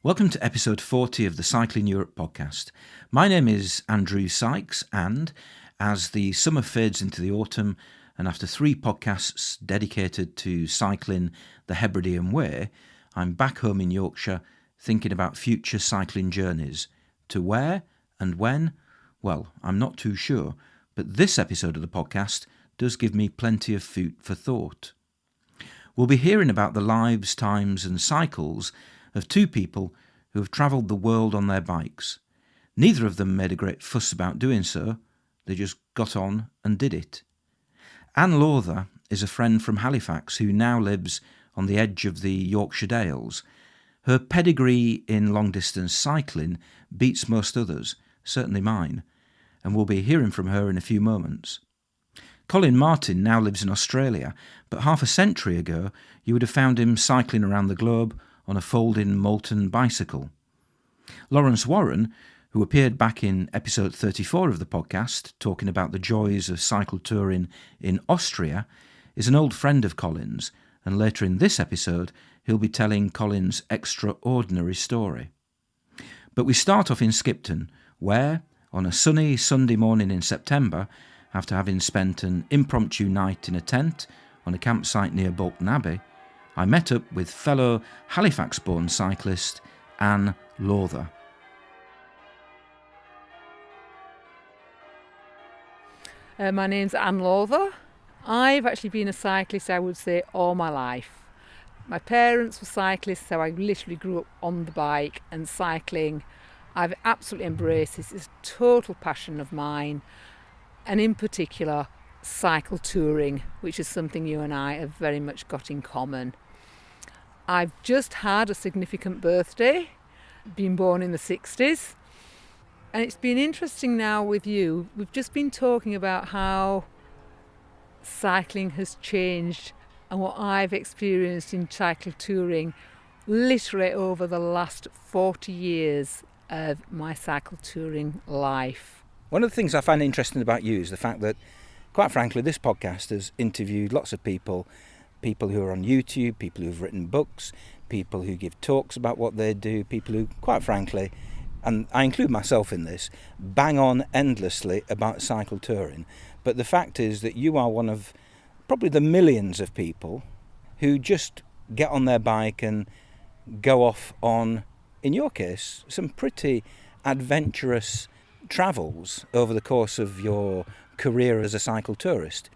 Welcome to episode 40 of the Cycling Europe podcast. My name is Andrew Sykes, and as the summer fades into the autumn, and after 3 podcasts dedicated to cycling the Hebridean Way, I'm back home in Yorkshire thinking about future cycling journeys. To where and when? Well, I'm not too sure, but this episode of the podcast does give me plenty of food for thought. We'll be hearing about the lives, times and cycles of 2 people who have travelled the world on their bikes. Neither of them made a great fuss about doing so, they just got on and did it. Anne Lawther is a friend from Halifax who now lives on the edge of the Yorkshire Dales. Her pedigree in long-distance cycling beats most others, certainly mine, and we'll be hearing from her in a few moments. Colin Martin now lives in Australia, but half a century ago you would have found him cycling around the globe on a folding Moulton bicycle. Lawrence Warren, who appeared back in episode 34 of the podcast, talking about the joys of cycle touring in Austria, is an old friend of Colin's, and later in this episode he'll be telling Colin's extraordinary story. But we start off in Skipton, where, on a sunny Sunday morning in September, after having spent an impromptu night in a tent on a campsite near Bolton Abbey, I met up with fellow Halifax-born cyclist Anne Lawther. My name's Anne Lawther. I've actually been a cyclist, I would say, all my life. My parents were cyclists, so I literally grew up on the bike and cycling. I've absolutely embraced this. It's a total passion of mine, and in particular, cycle touring, which is something you and I have very much got in common. I've just had a significant birthday, been born in the 60s, and it's been interesting now with you. We've just been talking about how cycling has changed and what I've experienced in cycle touring literally over the last 40 years of my cycle touring life. One of the things I find interesting about you is the fact that, quite frankly, this podcast has interviewed lots of people who are on YouTube, people who've written books, people who give talks about what they do, people who, quite frankly, and I include myself in this, bang on endlessly about cycle touring. But the fact is that you are one of probably the millions of people who just get on their bike and go off on, in your case, some pretty adventurous travels over the course of your career as a cycle tourist.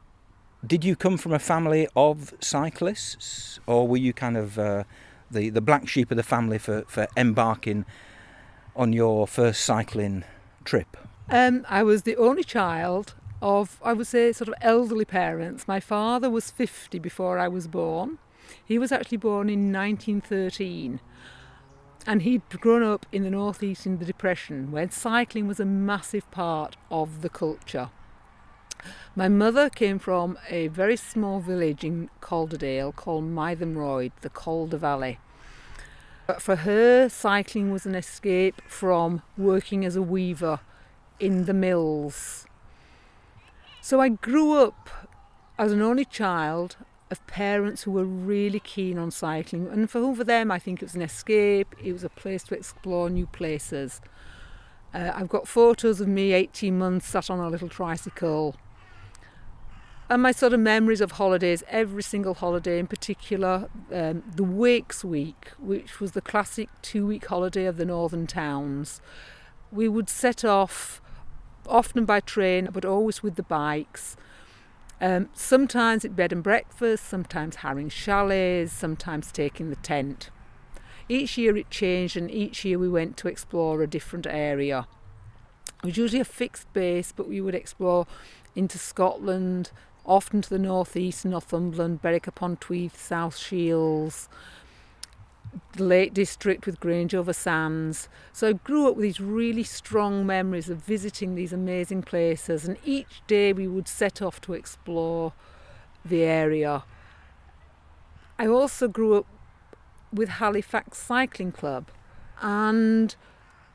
Did you come from a family of cyclists, or were you kind of the black sheep of the family for embarking on your first cycling trip? I was the only child of, I would say, sort of elderly parents. My father was 50 before I was born. He was actually born in 1913. And he'd grown up in the northeast in the Depression, where cycling was a massive part of the culture. My mother came from a very small village in Calderdale called Mythenroyd, the Calder Valley. But for her, cycling was an escape from working as a weaver in the mills. So I grew up as an only child of parents who were really keen on cycling, and for them I think it was an escape, it was a place to explore new places. I've got photos of me 18 months sat on a little tricycle, and my sort of memories of holidays, every single holiday, in particular the Wakes Week, which was the classic 2-week holiday of the northern towns. We would set off, often by train, but always with the bikes. Sometimes at bed and breakfast, sometimes hiring chalets, sometimes taking the tent. Each year it changed, and each year we went to explore a different area. It was usually a fixed base, but we would explore into Scotland, often to the northeast, Northumberland, Berwick-upon-Tweed, South Shields, the Lake District with Grange-over-Sands. So I grew up with these really strong memories of visiting these amazing places, and each day we would set off to explore the area. I also grew up with Halifax Cycling Club, and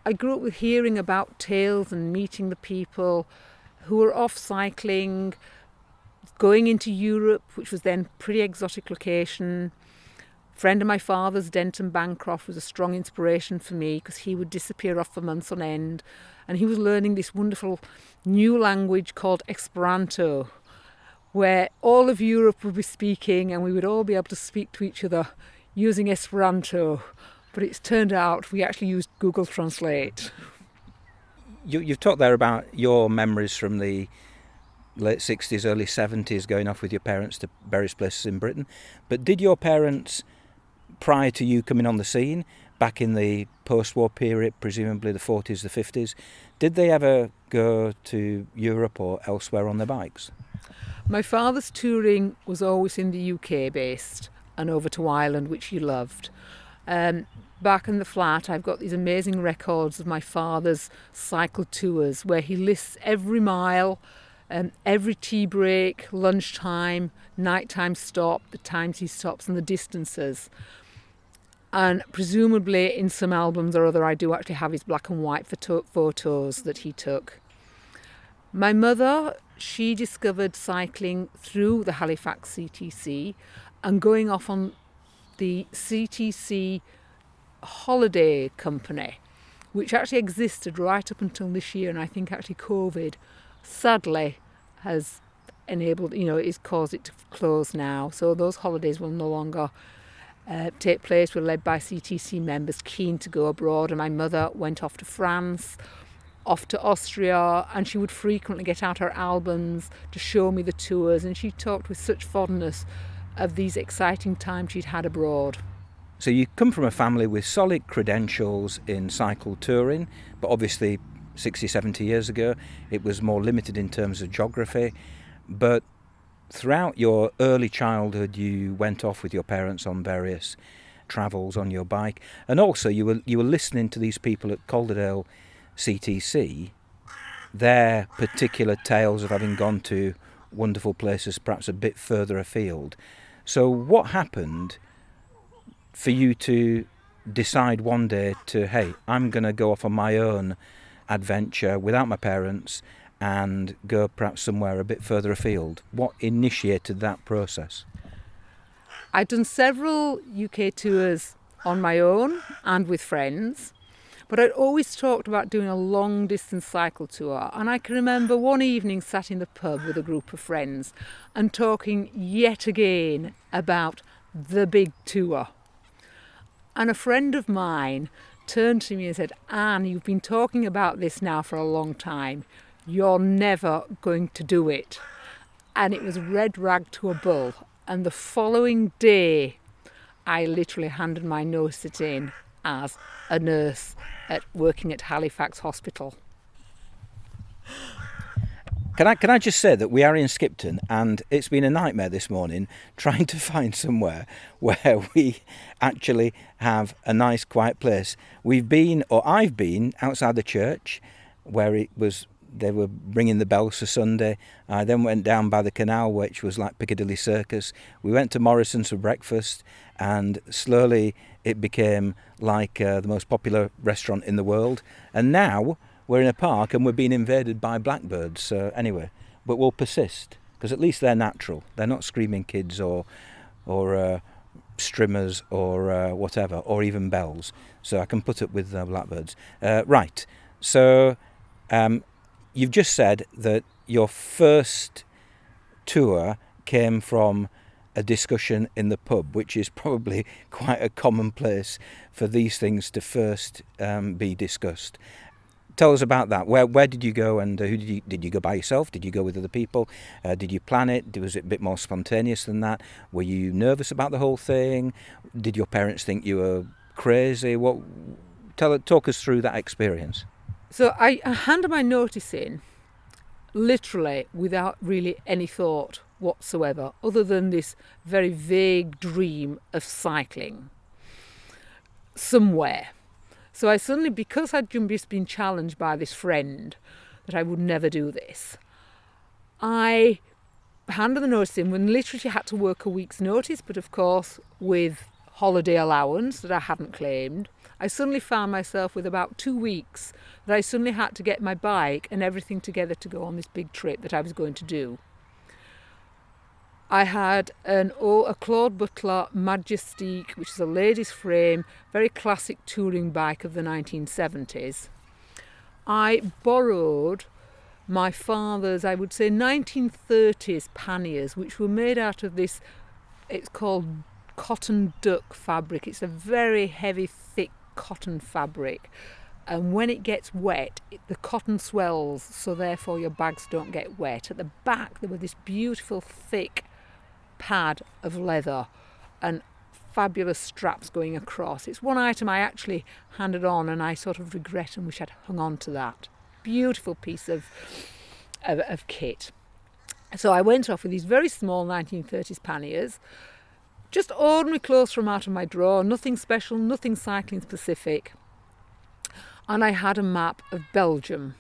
I grew up with hearing about tales and meeting the people who were off cycling, going into Europe, which was then a pretty exotic location, friend of my father's, Denton Bancroft, was a strong inspiration for me because he would disappear off for months on end, and he was learning this wonderful new language called Esperanto, where all of Europe would be speaking and we would all be able to speak to each other using Esperanto. But it's turned out we actually used Google Translate. You've talked there about your memories from the late 60s, early 70s, going off with your parents to various places in Britain. But did your parents, prior to you coming on the scene, back in the post-war period, presumably the 40s, the 50s, did they ever go to Europe or elsewhere on their bikes? My father's touring was always in the UK based and over to Ireland, which he loved. Back in the flat, I've got these amazing records of my father's cycle tours where he lists every mile, every tea break, lunchtime, nighttime stop, the times he stops and the distances. And presumably in some albums or other I do actually have his black and white photos that he took. My mother, she discovered cycling through the Halifax CTC and going off on the CTC holiday company, which actually existed right up until this year, and I think actually COVID sadly has enabled, it's caused it to close now. So those holidays will no longer take place. Were led by CTC members keen to go abroad, and my mother went off to France, off to Austria, and she would frequently get out her albums to show me the tours, and she talked with such fondness of these exciting times she'd had abroad. So you come from a family with solid credentials in cycle touring, but obviously 60, 70 years ago it was more limited in terms of geography. But throughout your early childhood you went off with your parents on various travels on your bike, and also you were listening to these people at Calderdale CTC, their particular tales of having gone to wonderful places perhaps a bit further afield. So what happened for you to decide one day to, hey, I'm going to go off on my own adventure without my parents and go perhaps somewhere a bit further afield? What initiated that process? I'd done several UK tours on my own and with friends, but I'd always talked about doing a long distance cycle tour. And I can remember one evening sat in the pub with a group of friends and talking yet again about the big tour. And a friend of mine turned to me and said, "Anne, you've been talking about this now for a long time. You're never going to do it." And it was red rag to a bull. And the following day, I literally handed my notice in as a nurse working at Halifax Hospital. Can I just say that we are in Skipton, and it's been a nightmare this morning trying to find somewhere where we actually have a nice quiet place. I've been outside the church where they were ringing the bells for Sunday. I then went down by the canal, which was like Piccadilly Circus. We went to Morrison's for breakfast, and slowly it became like the most popular restaurant in the world. And now we're in a park and we're being invaded by blackbirds. So anyway, but we'll persist because at least they're natural. They're not screaming kids or strimmers or whatever, or even bells. So I can put up with blackbirds. Right. So you've just said that your first tour came from a discussion in the pub, which is probably quite a common place for these things to first be discussed. Tell us about that. Where did you go, and did you go by yourself? Did you go with other people? Did you plan it? Was it a bit more spontaneous than that? Were you nervous about the whole thing? Did your parents think you were crazy? Talk us through that experience. So I handed my notice in literally without really any thought whatsoever, other than this very vague dream of cycling somewhere. So I suddenly, because I'd just been challenged by this friend that I would never do this, I handed the notice in when literally had to work a week's notice, but of course with holiday allowance that I hadn't claimed. I suddenly found myself with about 2 weeks that I suddenly had to get my bike and everything together to go on this big trip that I was going to do. I had a Claude Butler Majestique, which is a ladies' frame, very classic touring bike of the 1970s. I borrowed my father's, I would say, 1930s panniers, which were made out of this, it's called cotton duck fabric. It's a very heavy, thick cotton fabric. And when it gets wet, the cotton swells, so therefore your bags don't get wet. At the back, there was this beautiful, thick pad of leather and fabulous straps going across. It's one item I actually handed on, and I sort of regret and wish I'd hung on to that. Beautiful piece of kit. So I went off with these very small 1930s panniers, just ordinary clothes from out of my drawer, nothing special, nothing cycling specific. And I had a map of Belgium.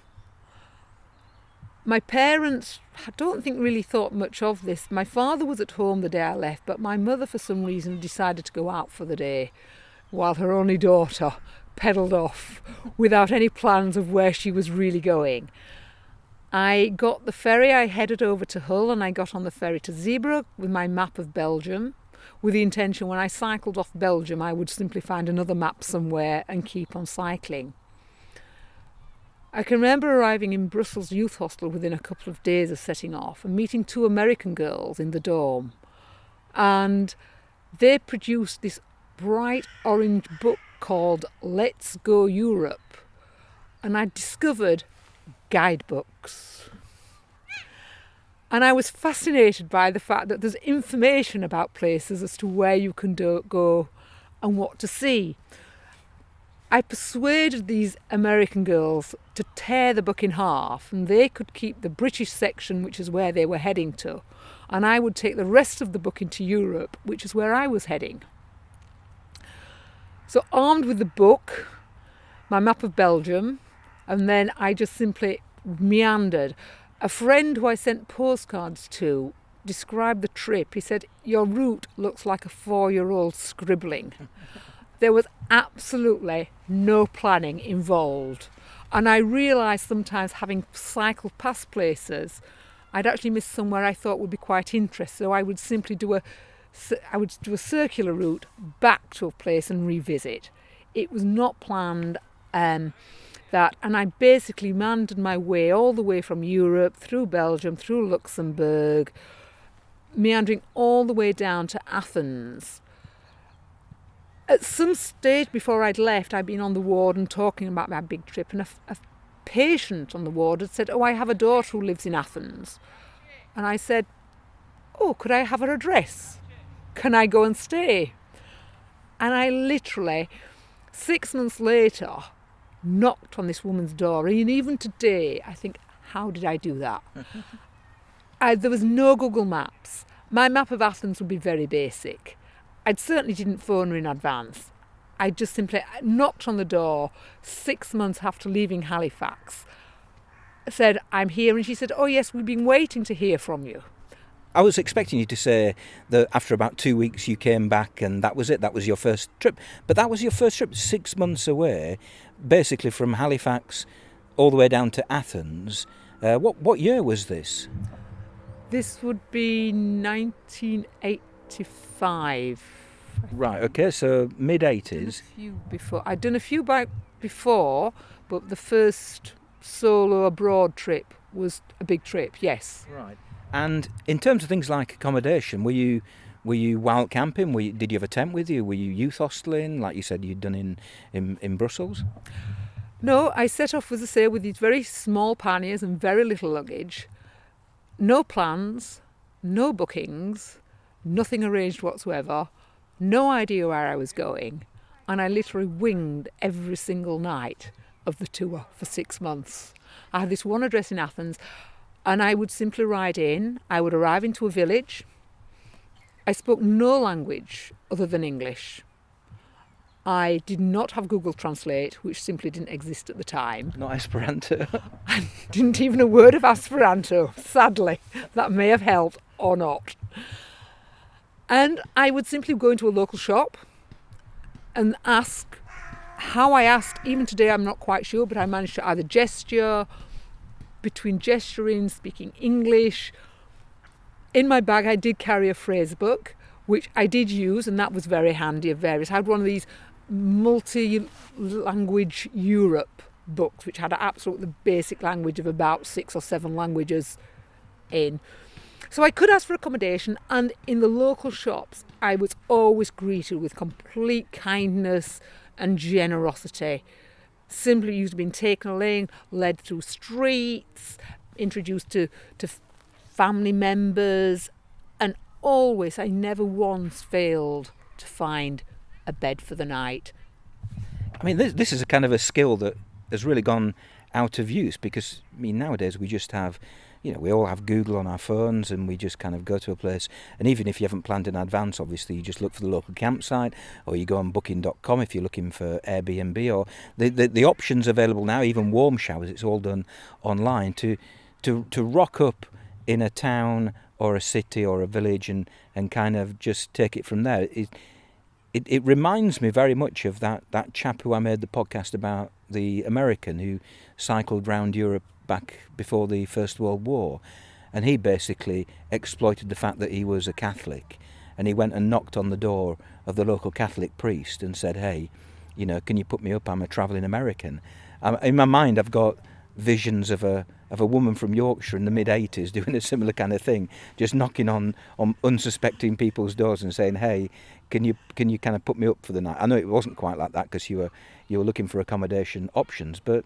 My parents, I don't think, really thought much of this. My father was at home the day I left, but my mother, for some reason, decided to go out for the day, while her only daughter pedalled off without any plans of where she was really going. I got the ferry, I headed over to Hull, and I got on the ferry to Zeebrugge with my map of Belgium, with the intention when I cycled off Belgium I would simply find another map somewhere and keep on cycling. I can remember arriving in Brussels Youth Hostel within a couple of days of setting off and meeting two American girls in the dorm. And they produced this bright orange book called Let's Go Europe. And I discovered guidebooks. And I was fascinated by the fact that there's information about places as to where you can go and what to see. I persuaded these American girls to tear the book in half, and they could keep the British section, which is where they were heading to, and I would take the rest of the book into Europe, which is where I was heading. So armed with the book, my map of Belgium, and then I just simply meandered. A friend who I sent postcards to described the trip. He said, "Your route looks like a 4-year-old scribbling." There was absolutely no planning involved. And I realised sometimes, having cycled past places, I'd actually missed somewhere I thought would be quite interesting. So I would simply do a circular route back to a place and revisit. It was not planned and I basically meandered my way all the way from Europe, through Belgium, through Luxembourg, meandering all the way down to Athens. At some stage before I'd left, I'd been on the ward and talking about my big trip, and a patient on the ward had said, "Oh, I have a daughter who lives in Athens." And I said, "Oh, could I have her address? Can I go and stay?" And I literally, 6 months later, knocked on this woman's door. And even today, I think, how did I do that? There was no Google Maps. My map of Athens would be very basic. I certainly didn't phone her in advance. I just simply knocked on the door 6 months after leaving Halifax, said, "I'm here," and she said, "Oh yes, we've been waiting to hear from you." I was expecting you to say that after about 2 weeks you came back and that was it, that was your first trip. But that was your first trip, 6 months away, basically from Halifax all the way down to Athens. What year was this? This would be 1985. Right, okay, so mid-80s. I'd done a few back before, but the first solo abroad trip was a big trip, yes. Right. And in terms of things like accommodation, were you wild camping? Did you have a tent with you? Were you youth hosteling, like you said you'd done in Brussels? No, I set off, as I say, with these very small panniers and very little luggage. No plans, no bookings, nothing arranged whatsoever, no idea where I was going, and I literally winged every single night of the tour for 6 months. I had this one address in Athens, and I would simply ride in. I would arrive into a village. I spoke no language other than English. I did not have Google Translate, which simply didn't exist at the time. Not Esperanto. I didn't even a word of Esperanto, sadly. That may have helped or not. And I would simply go into a local shop and ask. How I asked, even today I'm not quite sure, but I managed to either gesture, between gesturing, speaking English. In my bag I did carry a phrase book, which I did use, and that was very handy of various. I had one of these multi-language Europe books, which had absolutely the basic language of about 6 or 7 languages in. So I could ask for accommodation, and in the local shops I was always greeted with complete kindness and generosity. Simply used to being taken along, led through streets, introduced to family members, and always, I never once failed to find a bed for the night. I mean, this is a kind of a skill that has really gone out of use, because, I mean, nowadays we just have, we all have Google on our phones, and we just kind of go to a place, and even if you haven't planned in advance, obviously, you just look for the local campsite, or you go on booking.com if you're looking for Airbnb, or the options available now, even warm showers, it's all done online, to rock up in a town or a city or a village and kind of just take it from there. It reminds me very much of that chap who I made the podcast about, the American who cycled round Europe back before the First World War, and he basically exploited the fact that he was a Catholic, and he went and knocked on the door of the local Catholic priest and said, hey, can you put me up? I'm a travelling American. In my mind I've got visions of a woman from Yorkshire in the mid-80s doing a similar kind of thing, just knocking on unsuspecting people's doors and saying, hey, can you kind of put me up for the night? I know it wasn't quite like that, because you were looking for accommodation options, but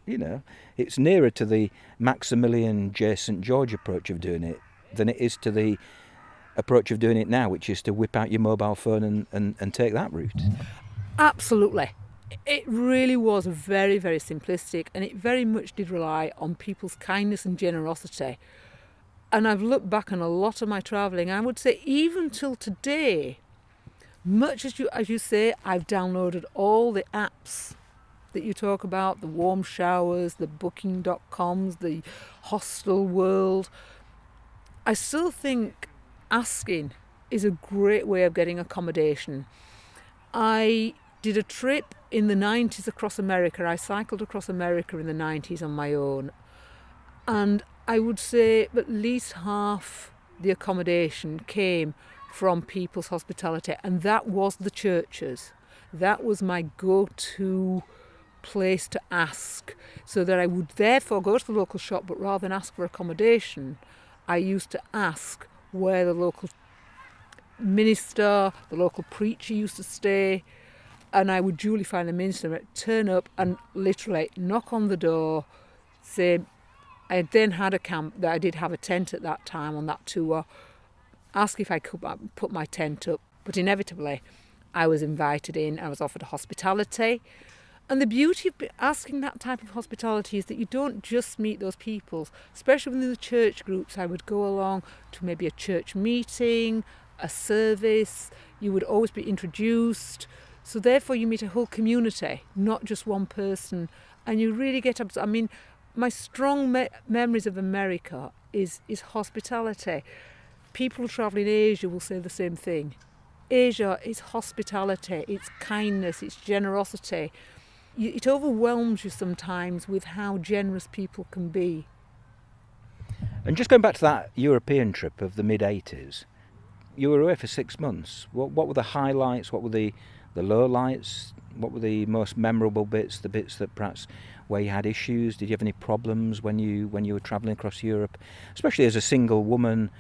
it's nearer to the Maximilian J. St. George approach of doing it than it is to the approach of doing it now, which is to whip out your mobile phone and take that route. Absolutely. It really was very, very simplistic, and it very much did rely on people's kindness and generosity. And I've looked back on a lot of my travelling, I would say even till today, much as you say, I've downloaded all the apps that you talk about, the warm showers, the booking.coms, the hostel world. I still think asking is a great way of getting accommodation. I did a trip in the 90s across America. I cycled across America in the 90s on my own. And I would say at least half the accommodation came from people's hospitality. And that was the churches. That was my go-to place to ask. So that I would therefore go to the local shop, but rather than ask for accommodation, I used to ask where the local minister, the local preacher used to stay. And I would duly find the minister, turn up and literally knock on the door, say, I then had a camp, that I did have a tent at that time on that tour, ask if I could put my tent up. But inevitably, I was invited in, I was offered hospitality. And the beauty of asking that type of hospitality is that you don't just meet those people, especially within the church groups. I would go along to maybe a church meeting, a service, you would always be introduced. So therefore you meet a whole community, not just one person, and you really get up. I mean, my strong memories of America is hospitality. People who travel in Asia will say the same thing. Asia is hospitality, it's kindness, it's generosity. It overwhelms you sometimes with how generous people can be. And just going back to that European trip of the mid-80s, you were away for 6 months. What were the highlights? What were the lowlights? What were the most memorable bits? The bits that perhaps where you had issues? Did you have any problems when you were travelling across Europe, especially as a single woman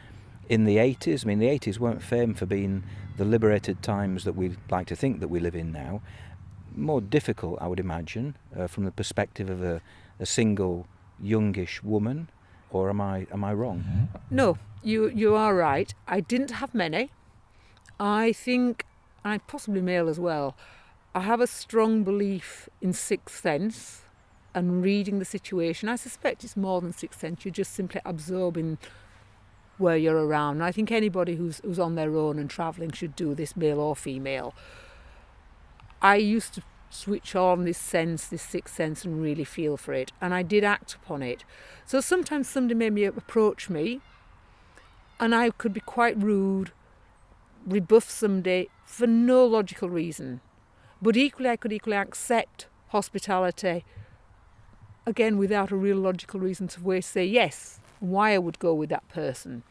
in the 80s? I mean, the 80s weren't famed for being the liberated times that we like to think that we live in now. More difficult, I would imagine, from the perspective of a single youngish woman. Or am I wrong? No, you are right. I didn't have many. I think I'm possibly male as well. I have a strong belief in sixth sense and reading the situation. I suspect it's more than sixth sense. You're just simply absorbing where you're around. And I think anybody who's on their own and travelling should do this, male or female. I used to switch on this sense, this sixth sense, and really feel for it. And I did act upon it. So sometimes somebody maybe approach me and I could be quite rude, rebuff somebody for no logical reason. But equally, I could accept hospitality, again, without a real logical reason to say yes, why I would go with that person.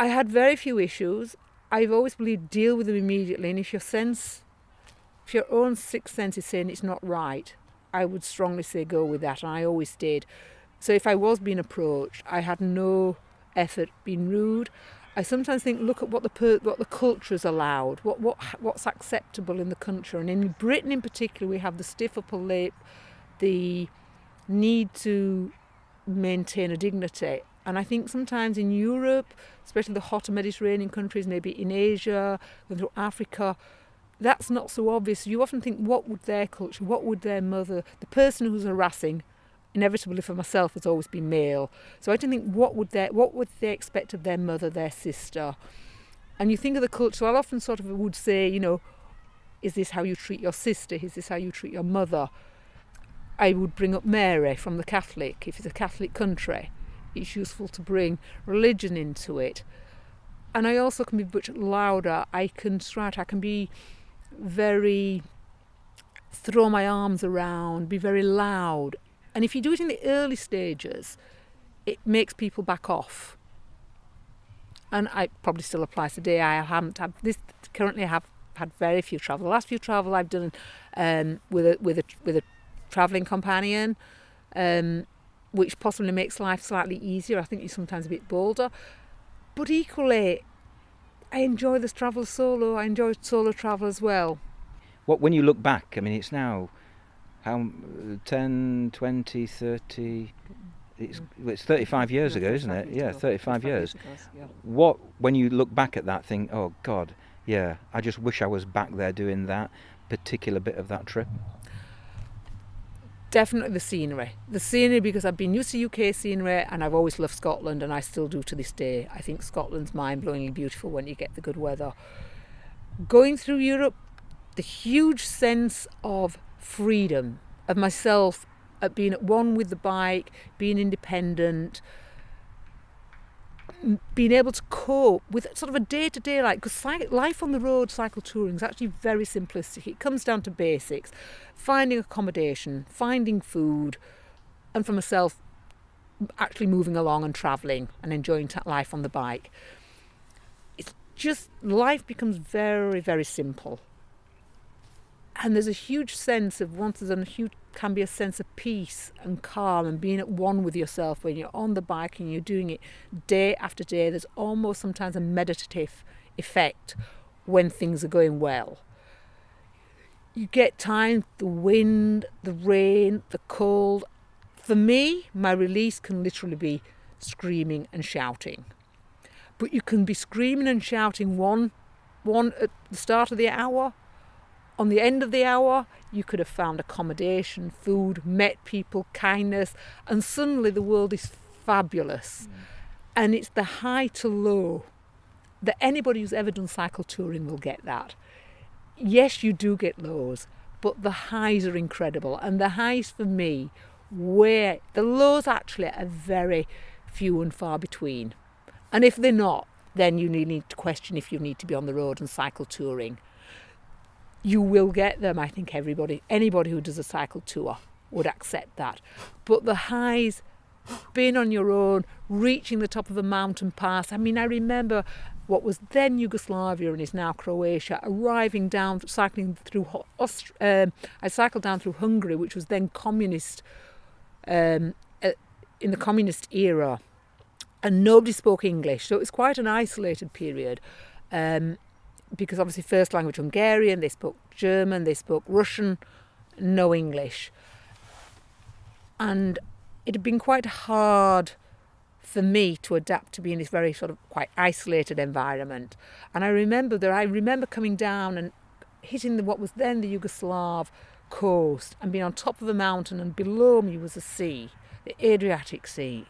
I had very few issues. I've always believed deal with them immediately, and if your own sixth sense is saying it's not right, I would strongly say go with that, and I always did. So if I was being approached, I had no effort being rude. I sometimes think, look at what the culture has allowed, what's acceptable in the country, and in Britain in particular, we have the stiff upper lip, the need to maintain a dignity. And I think sometimes in Europe, especially the hotter Mediterranean countries, maybe in Asia, through Africa, that's not so obvious. You often think, what would their culture, what would their mother, the person who's harassing, inevitably for myself has always been male. So I don't think, what would they expect of their mother, their sister? And you think of the culture, I often sort of would say, is this how you treat your sister? Is this how you treat your mother? I would bring up Mary from the Catholic. If it's a Catholic country, it's useful to bring religion into it. And I also can be much louder. I can be very, throw my arms around, be very loud. And if you do it in the early stages, it makes people back off. And it probably still applies today. Currently I have had very few travel. The last few travel I've done with a travelling companion, which possibly makes life slightly easier. I think you're sometimes a bit bolder. But equally, I enjoy this travel solo. I enjoy solo travel as well. When you look back, I mean, it's now 10, 20, 30... It's 35 years ago, isn't it? Yeah, 35 years. What, when you look back at that thing, oh God, yeah, I just wish I was back there doing that particular bit of that trip? Definitely the scenery. The scenery, because I've been used to UK scenery and I've always loved Scotland, and I still do to this day. I think Scotland's mind-blowingly beautiful when you get the good weather. Going through Europe, the huge sense of freedom, of myself, at being at one with the bike, being independent, being able to cope with sort of a day-to-day life, because life on the road, cycle touring, is actually very simplistic. It comes down to basics: finding accommodation, finding food, and for myself, actually moving along and travelling and enjoying life on the bike. It's just, life becomes very, very simple. And there's a huge sense of, once there's can be a sense of peace and calm and being at one with yourself when you're on the bike and you're doing it day after day. There's almost sometimes a meditative effect when things are going well. You get time, the wind, the rain, the cold. For me, my release can literally be screaming and shouting. But you can be screaming and shouting one at the start of the hour. On the end of the hour, you could have found accommodation, food, met people, kindness, and suddenly the world is fabulous. And it's the high to low that anybody who's ever done cycle touring will get that. Yes, you do get lows, but the highs are incredible. And the highs for me, where the lows actually are very few and far between. And if they're not, then you need to question if you need to be on the road and cycle touring. You will get them. I think anybody who does a cycle tour would accept that. But the highs, being on your own, reaching the top of a mountain pass. I mean, I remember what was then Yugoslavia and is now Croatia, cycling through I cycled down through Hungary, which was then communist, in the communist era, and nobody spoke English. So it was quite an isolated period. Because obviously first language Hungarian, they spoke German, they spoke Russian, no English. And it had been quite hard for me to adapt to be in this very sort of quite isolated environment. And I remember coming down and hitting what was then the Yugoslav coast and being on top of a mountain, and below me was the sea, the Adriatic Sea,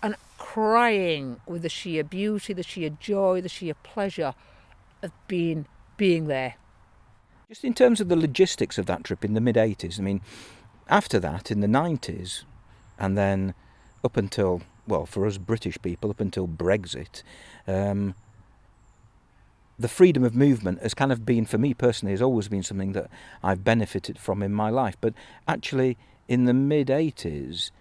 and crying with the sheer beauty, the sheer joy, the sheer pleasure of being there. Just in terms of the logistics of that trip in the mid-80s, I mean, after that, in the 90s, and then up until, well, for us British people, up until Brexit, the freedom of movement has kind of been, for me personally, has always been something that I've benefited from in my life. But actually, in the mid-80s,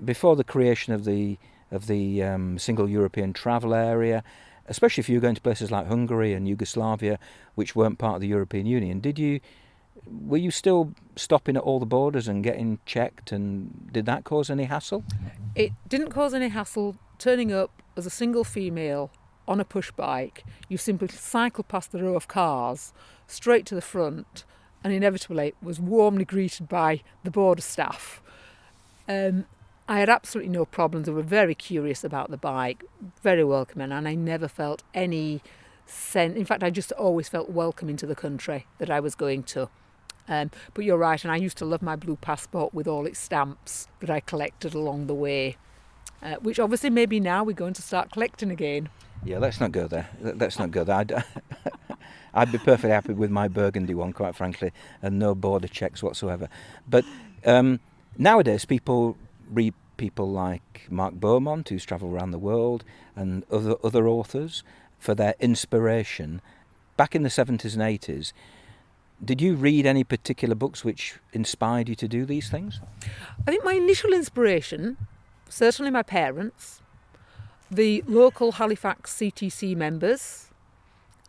before the creation of the of the single European travel area, especially if you were going to places like Hungary and Yugoslavia, which weren't part of the European Union. Were you still stopping at all the borders and getting checked, and did that cause any hassle? It didn't cause any hassle turning up as a single female on a push bike. You simply cycle past the row of cars, straight to the front, and inevitably was warmly greeted by the border staff. I had absolutely no problems. They were very curious about the bike, very welcoming, and I never felt any sense. In fact, I just always felt welcome into the country that I was going to. But you're right, and I used to love my blue passport with all its stamps that I collected along the way, which obviously maybe now we're going to start collecting again. Yeah, let's not go there. I'd be perfectly happy with my burgundy one, quite frankly, and no border checks whatsoever. But nowadays, people read people like Mark Beaumont, who's travelled around the world, and other authors for their inspiration. Back in the 70s and 80s, did you read any particular books which inspired you to do these things? I think my initial inspiration, certainly my parents, the local Halifax CTC members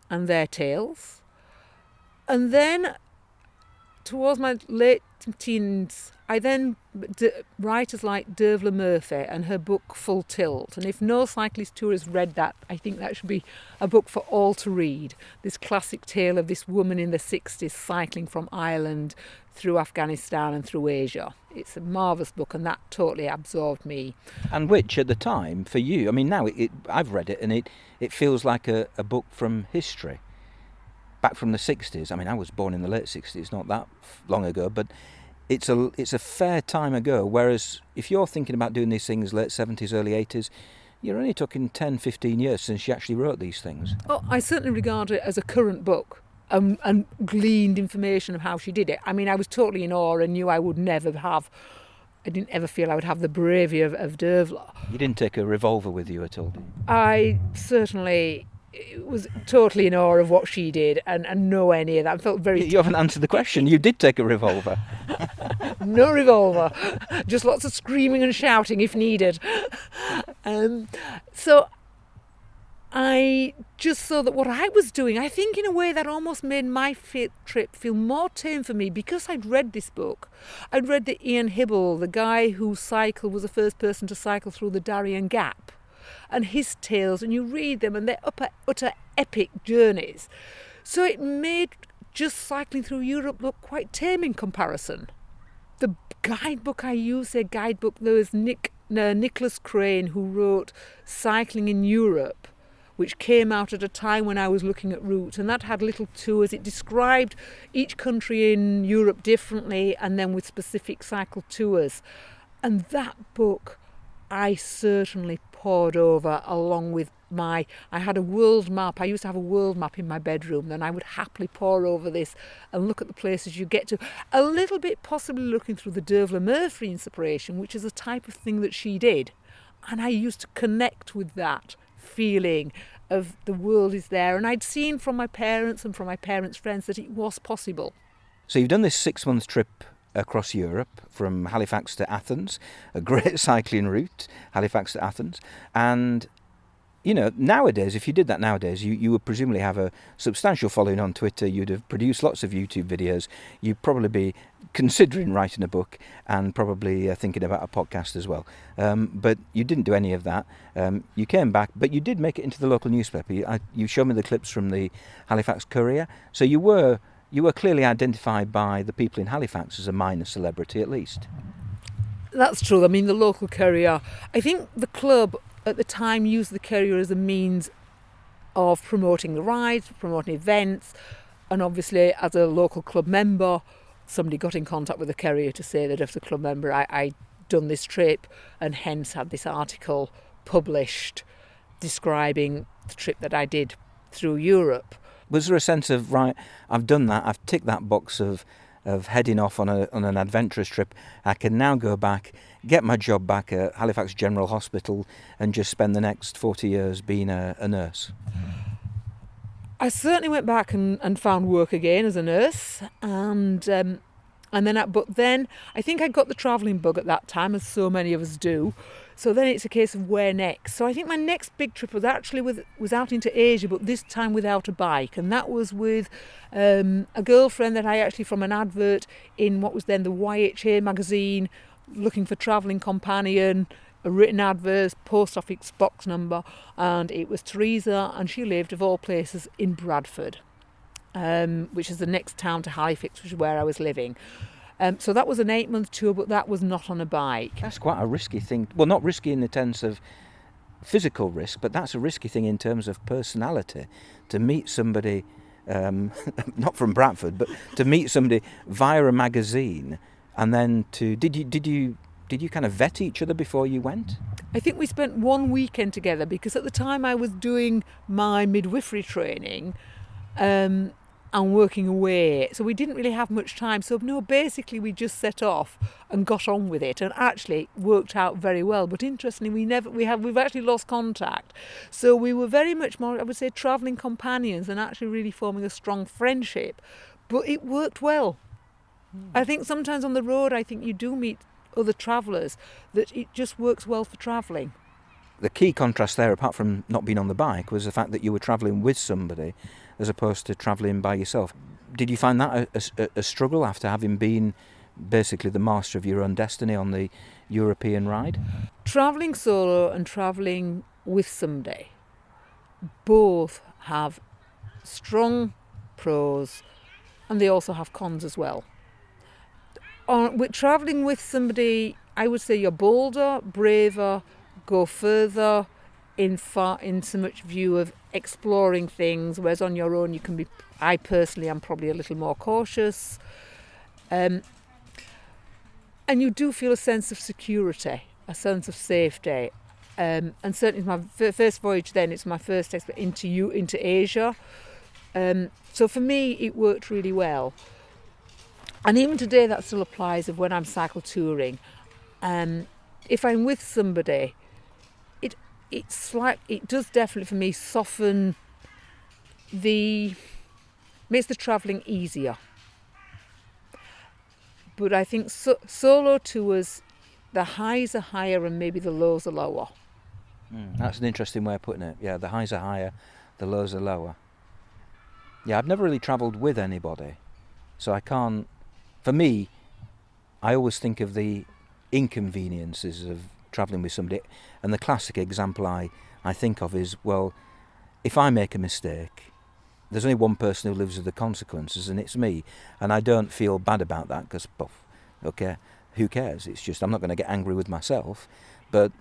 and their tales, and then towards my late teens, I then writers like Dervla Murphy and her book Full Tilt. And if no cyclist tourist read that, I think that should be a book for all to read. This classic tale of this woman in the 60s cycling from Ireland through Afghanistan and through Asia. It's a marvellous book, and that totally absorbed me. And which, at the time, for you, I mean, now I've read it, and it feels like a book from history. Back from the 60s. I mean, I was born in the late 60s, not that long ago, but it's a fair time ago, whereas if you're thinking about doing these things late 70s, early 80s, you're only talking 10, 15 years since she actually wrote these things. Oh, I certainly regard it as a current book, and gleaned information of how she did it. I mean, I was totally in awe and knew I didn't ever feel I would have the bravery of Dervla. You didn't take a revolver with you at all, did you? I certainly was totally in awe of what she did, and nowhere near that. I felt very... You haven't answered the question. You did take a revolver. No revolver, just lots of screaming and shouting if needed. So I just saw that what I was doing, I think in a way that almost made my trip feel more tame for me, because I'd read this book. I'd read that Ian Hibble, the guy who was the first person to cycle through the Darien Gap, and his tales, and you read them and they're utter epic journeys. So it made just cycling through Europe look quite tame in comparison. The guidebook I used, there was Nicholas Crane, who wrote Cycling in Europe, which came out at a time when I was looking at routes, and that had little tours. It described each country in Europe differently, and then with specific cycle tours. And that book I certainly pored over, along with I had a world map. I used to have a world map in my bedroom, then I would happily pore over this and look at the places you get to. A little bit possibly looking through the Dervla Murphy inspiration, which is a type of thing that she did. And I used to connect with that feeling of the world is there. And I'd seen from my parents and from my parents' friends that it was possible. So you've done this 6-month trip across Europe, from Halifax to Athens, a great cycling route, Halifax to Athens. And, you know, nowadays, if you did that nowadays, you would presumably have a substantial following on Twitter. You'd have produced lots of YouTube videos. You'd probably be considering writing a book, and probably thinking about a podcast as well. But you didn't do any of that. You came back, but you did make it into the local newspaper. You showed me the clips from the Halifax Courier. So you were clearly identified by the people in Halifax as a minor celebrity, at least. That's true. I mean, the local Courier, I think the club at the time used the Courier as a means of promoting the rides, promoting events, and obviously as a local club member, somebody got in contact with the Courier to say that as a club member I'd done this trip, and hence had this article published describing the trip that I did through Europe. Was there a sense of, right, I've done that, I've ticked that box of heading off on an adventurous trip, I can now go back, get my job back at Halifax General Hospital, and just spend the next 40 years being a nurse? I certainly went back and found work again as a nurse, and But then I think I got the travelling bug at that time, as so many of us do. So then it's a case of where next. So I think my next big trip was actually was out into Asia, but this time without a bike, and that was with a girlfriend that I actually, from an advert in what was then the YHA magazine, looking for travelling companion, a written advert, post office box number, and it was Teresa, and she lived, of all places, in Bradford. Which is the next town to Halifax, which is where I was living. So that was an 8-month tour, but that was not on a bike. That's quite a risky thing. Well, not risky in the sense of physical risk, but that's a risky thing in terms of personality. To meet somebody, not from Bradford, but to meet somebody via a magazine, and then did you kind of vet each other before you went? I think we spent one weekend together, because at the time I was doing my midwifery training, and working away, so we didn't really have much time. So no, basically we just set off and got on with it, and actually worked out very well. But interestingly, we've actually lost contact. So we were very much more, I would say, travelling companions, and actually really forming a strong friendship. But it worked well. I think sometimes on the road, I think you do meet other travellers that it just works well for travelling. The key contrast there, apart from not being on the bike, was the fact that you were travelling with somebody as opposed to travelling by yourself. Did you find that a struggle after having been basically the master of your own destiny on the European ride? Travelling solo and travelling with somebody both have strong pros, and they also have cons as well. With travelling with somebody, I would say you're bolder, braver, go further in so much view of exploring things, whereas on your own you can be, I personally am probably a little more cautious, and you do feel a sense of security, a sense of safety, and certainly my first voyage then, it's my first into Asia, so for me it worked really well. And even today that still applies of when I'm cycle touring. If I'm with somebody, it does definitely for me makes the travelling easier. But I think solo tours, the highs are higher and maybe the lows are lower. That's an interesting way of putting it. Yeah, the highs are higher, the lows are lower. Yeah, I've never really travelled with anybody, so I can't. For me, I always think of the inconveniences of travelling with somebody, and the classic example I think of is, well, if I make a mistake, there's only one person who lives with the consequences, and it's me, and I don't feel bad about that, because, okay, who cares? It's just, I'm not going to get angry with myself, but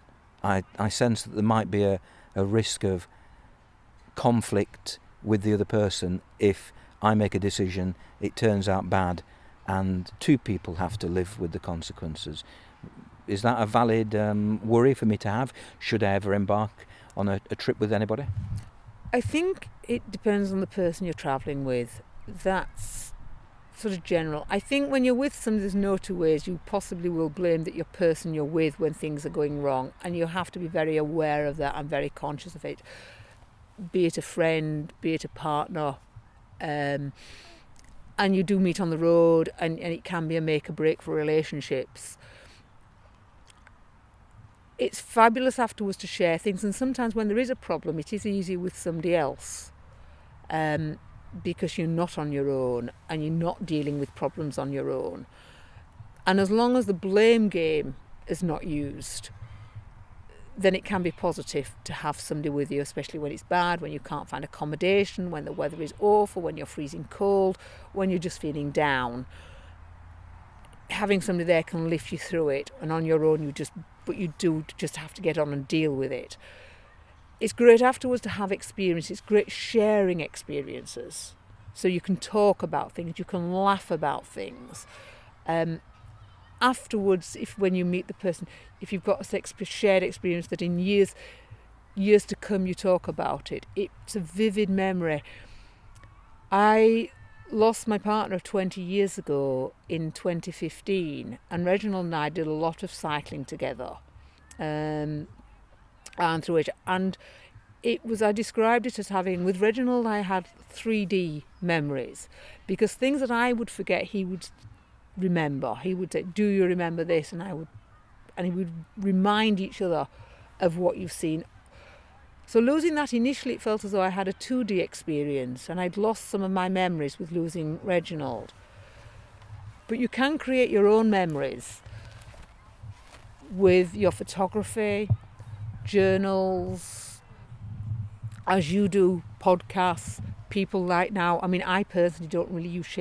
I sense that there might be a risk of conflict with the other person if I make a decision, it turns out bad, and two people have to live with the consequences. Is that a valid worry for me to have? Should I ever embark on a trip with anybody? I think it depends on the person you're travelling with. That's sort of general. I think when you're with somebody, there's no two ways. You possibly will blame that your person you're with when things are going wrong, and you have to be very aware of that and very conscious of it. Be it a friend, be it a partner, and you do meet on the road, and it can be a make or break for relationships. It's fabulous afterwards to share things, and sometimes when there is a problem, it is easier with somebody else, because you're not on your own and you're not dealing with problems on your own. And as long as the blame game is not used, then it can be positive to have somebody with you, especially when it's bad, when you can't find accommodation, when the weather is awful, when you're freezing cold, when you're just feeling down. Having somebody there can lift you through it, and on your own you do just have to get on and deal with it. It's great afterwards to have experience. It's great sharing experiences, so you can talk about things, you can laugh about things. Afterwards, when you meet the person, if you've got a shared experience that in years to come you talk about it, it's a vivid memory. I lost my partner 20 years ago in 2015, and Reginald and I did a lot of cycling together, and through it. And I described it as having, with Reginald I had 3D memories, because things that I would forget he would remember. He would say, do you remember this? And he would remind each other of what you've seen. So losing that, initially it felt as though I had a 2D experience and I'd lost some of my memories with losing Reginald. But you can create your own memories with your photography, journals, as you do, podcasts, people like now. I mean, I personally don't really use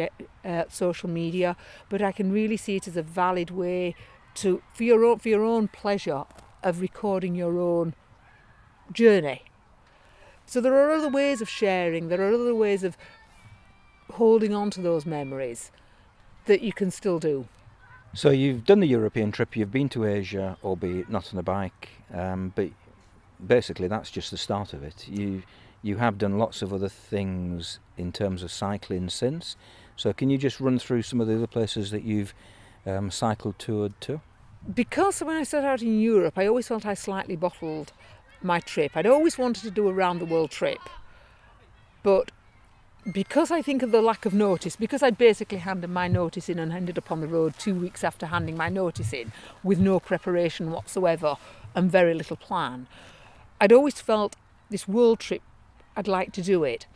social media, but I can really see it as a valid way for your own pleasure of recording your own journey. So there are other ways of sharing, there are other ways of holding on to those memories that you can still do. So you've done the European trip, you've been to Asia, albeit not on a bike, but basically that's just the start of it. You have done lots of other things in terms of cycling since. So can you just run through some of the other places that you've cycled toured to? Because when I set out in Europe, I always felt I slightly bottled my trip. I'd always wanted to do a round the world trip. But because I think of the lack of notice, because I'd basically handed my notice in and ended up on the road 2 weeks after handing my notice in with no preparation whatsoever and very little plan, I'd always felt this world trip, I'd like to do it.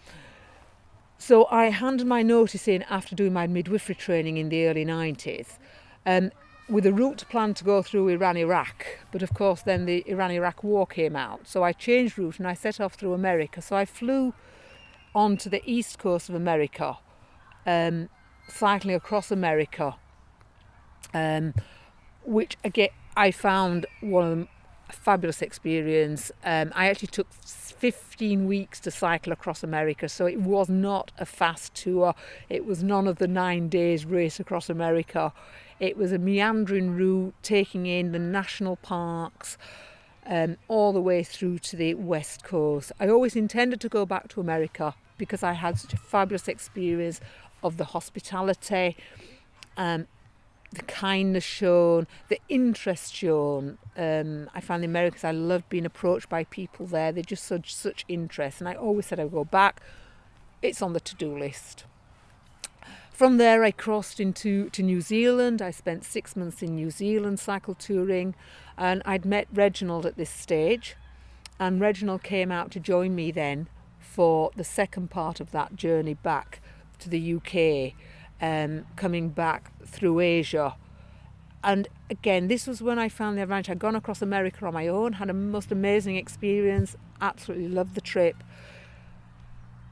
So I handed my notice in after doing my midwifery training in the early 90s, with a route planned to go through Iran-Iraq. But of course then the Iran-Iraq war came out. So I changed route and I set off through America. So I flew onto the east coast of America, cycling across America, which again I found one of a fabulous experience. I actually took 15 weeks to cycle across America, so it was not a fast tour. It was none of the 9 days race across America. It was a meandering route taking in the national parks, all the way through to the west coast. I always intended to go back to America because I had such a fabulous experience of the hospitality, the kindness shown, the interest shown. I found the Americans, I loved being approached by people there. They just showed such interest, and I always said I'd go back. It's on the to-do list. From there I crossed to New Zealand. I spent 6 months in New Zealand cycle touring, and I'd met Reginald at this stage, and Reginald came out to join me then for the second part of that journey back to the UK, coming back through Asia. And again, this was when I found the advantage. I'd gone across America on my own, had a most amazing experience, absolutely loved the trip.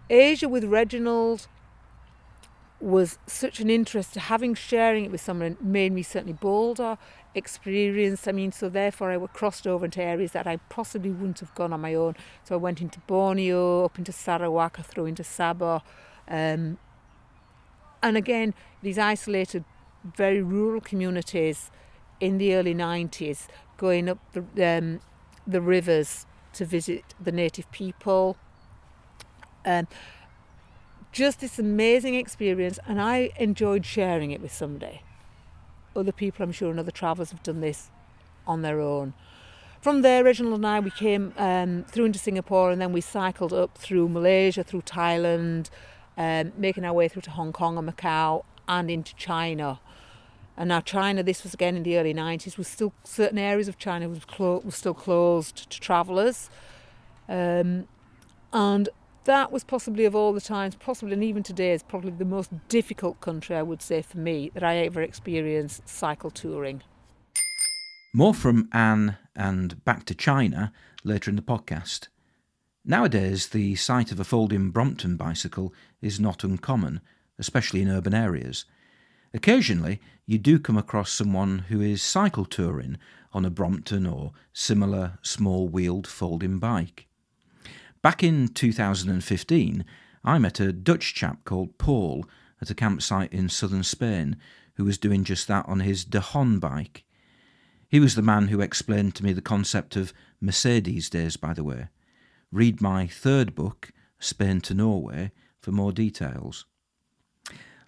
Asia with Reginald was such an interest. Sharing it with someone made me certainly bolder, experienced. I mean, so therefore I crossed over into areas that I possibly wouldn't have gone on my own. So I went into Borneo, up into Sarawak, through into Sabah. And again, these isolated, very rural communities in the early 90s, going up the rivers to visit the native people. Just this amazing experience, and I enjoyed sharing it with somebody. Other people, I'm sure, and other travellers have done this on their own. From there, Reginald and I, we came through into Singapore, and then we cycled up through Malaysia, through Thailand, making our way through to Hong Kong and Macau, and into China. And now China, this was again in the early 90s, was still, certain areas of China was still closed to travellers. And that was possibly, of all the times, possibly, and even today, is probably the most difficult country, I would say, for me, that I ever experienced cycle touring. More from Anne and back to China later in the podcast. Nowadays, the sight of a folding Brompton bicycle is not uncommon, especially in urban areas. Occasionally, you do come across someone who is cycle touring on a Brompton or similar small-wheeled folding bike. Back in 2015, I met a Dutch chap called Paul at a campsite in southern Spain who was doing just that on his De Hon bike. He was the man who explained to me the concept of Mercedes days, by the way. Read my third book, Spain to Norway, for more details.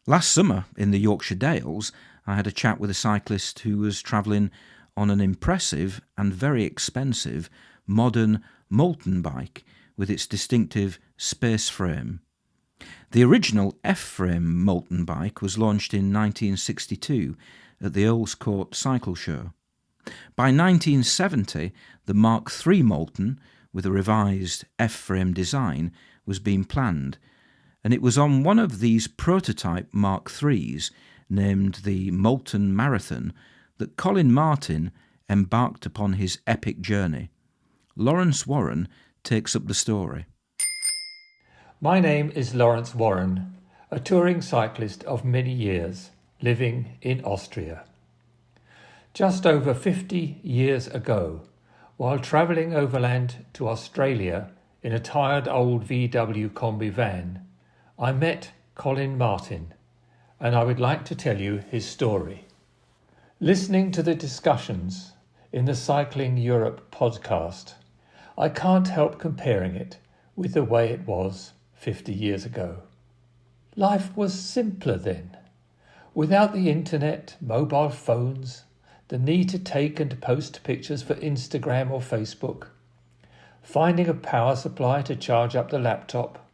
Last summer, in the Yorkshire Dales, I had a chat with a cyclist who was travelling on an impressive and very expensive modern Moulton bike with its distinctive space frame. The original F-frame Moulton bike was launched in 1962 at the Earls Court Cycle Show. By 1970, the Mark III Moulton, with a revised F-frame design, was being planned, and it was on one of these prototype Mark IIIs, named the Moulton Marathon, that Colin Martin embarked upon his epic journey. Lawrence Warren takes up the story. My name is Lawrence Warren, a touring cyclist of many years, living in Austria. Just over 50 years ago, while travelling overland to Australia in a tired old VW Combi van, I met Colin Martin, and I would like to tell you his story. Listening to the discussions in the Cycling Europe podcast, I can't help comparing it with the way it was 50 years ago. Life was simpler then. Without the internet, mobile phones, the need to take and post pictures for Instagram or Facebook, finding a power supply to charge up the laptop,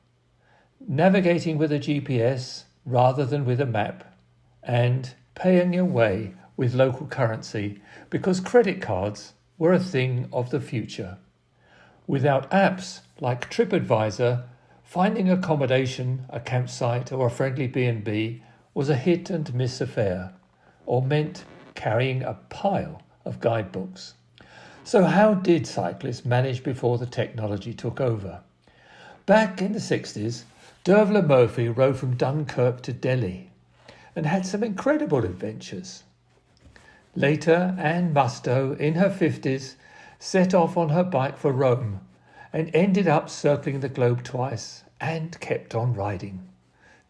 navigating with a GPS rather than with a map, and paying your way with local currency because credit cards were a thing of the future. Without apps like TripAdvisor, finding accommodation, a campsite or a friendly B&B was a hit and miss affair, or meant carrying a pile of guidebooks. So how did cyclists manage before the technology took over? Back in the 60s, Dervla Murphy rode from Dunkirk to Delhi and had some incredible adventures. Later, Anne Musto, in her 50s, set off on her bike for Rome and ended up circling the globe twice and kept on riding.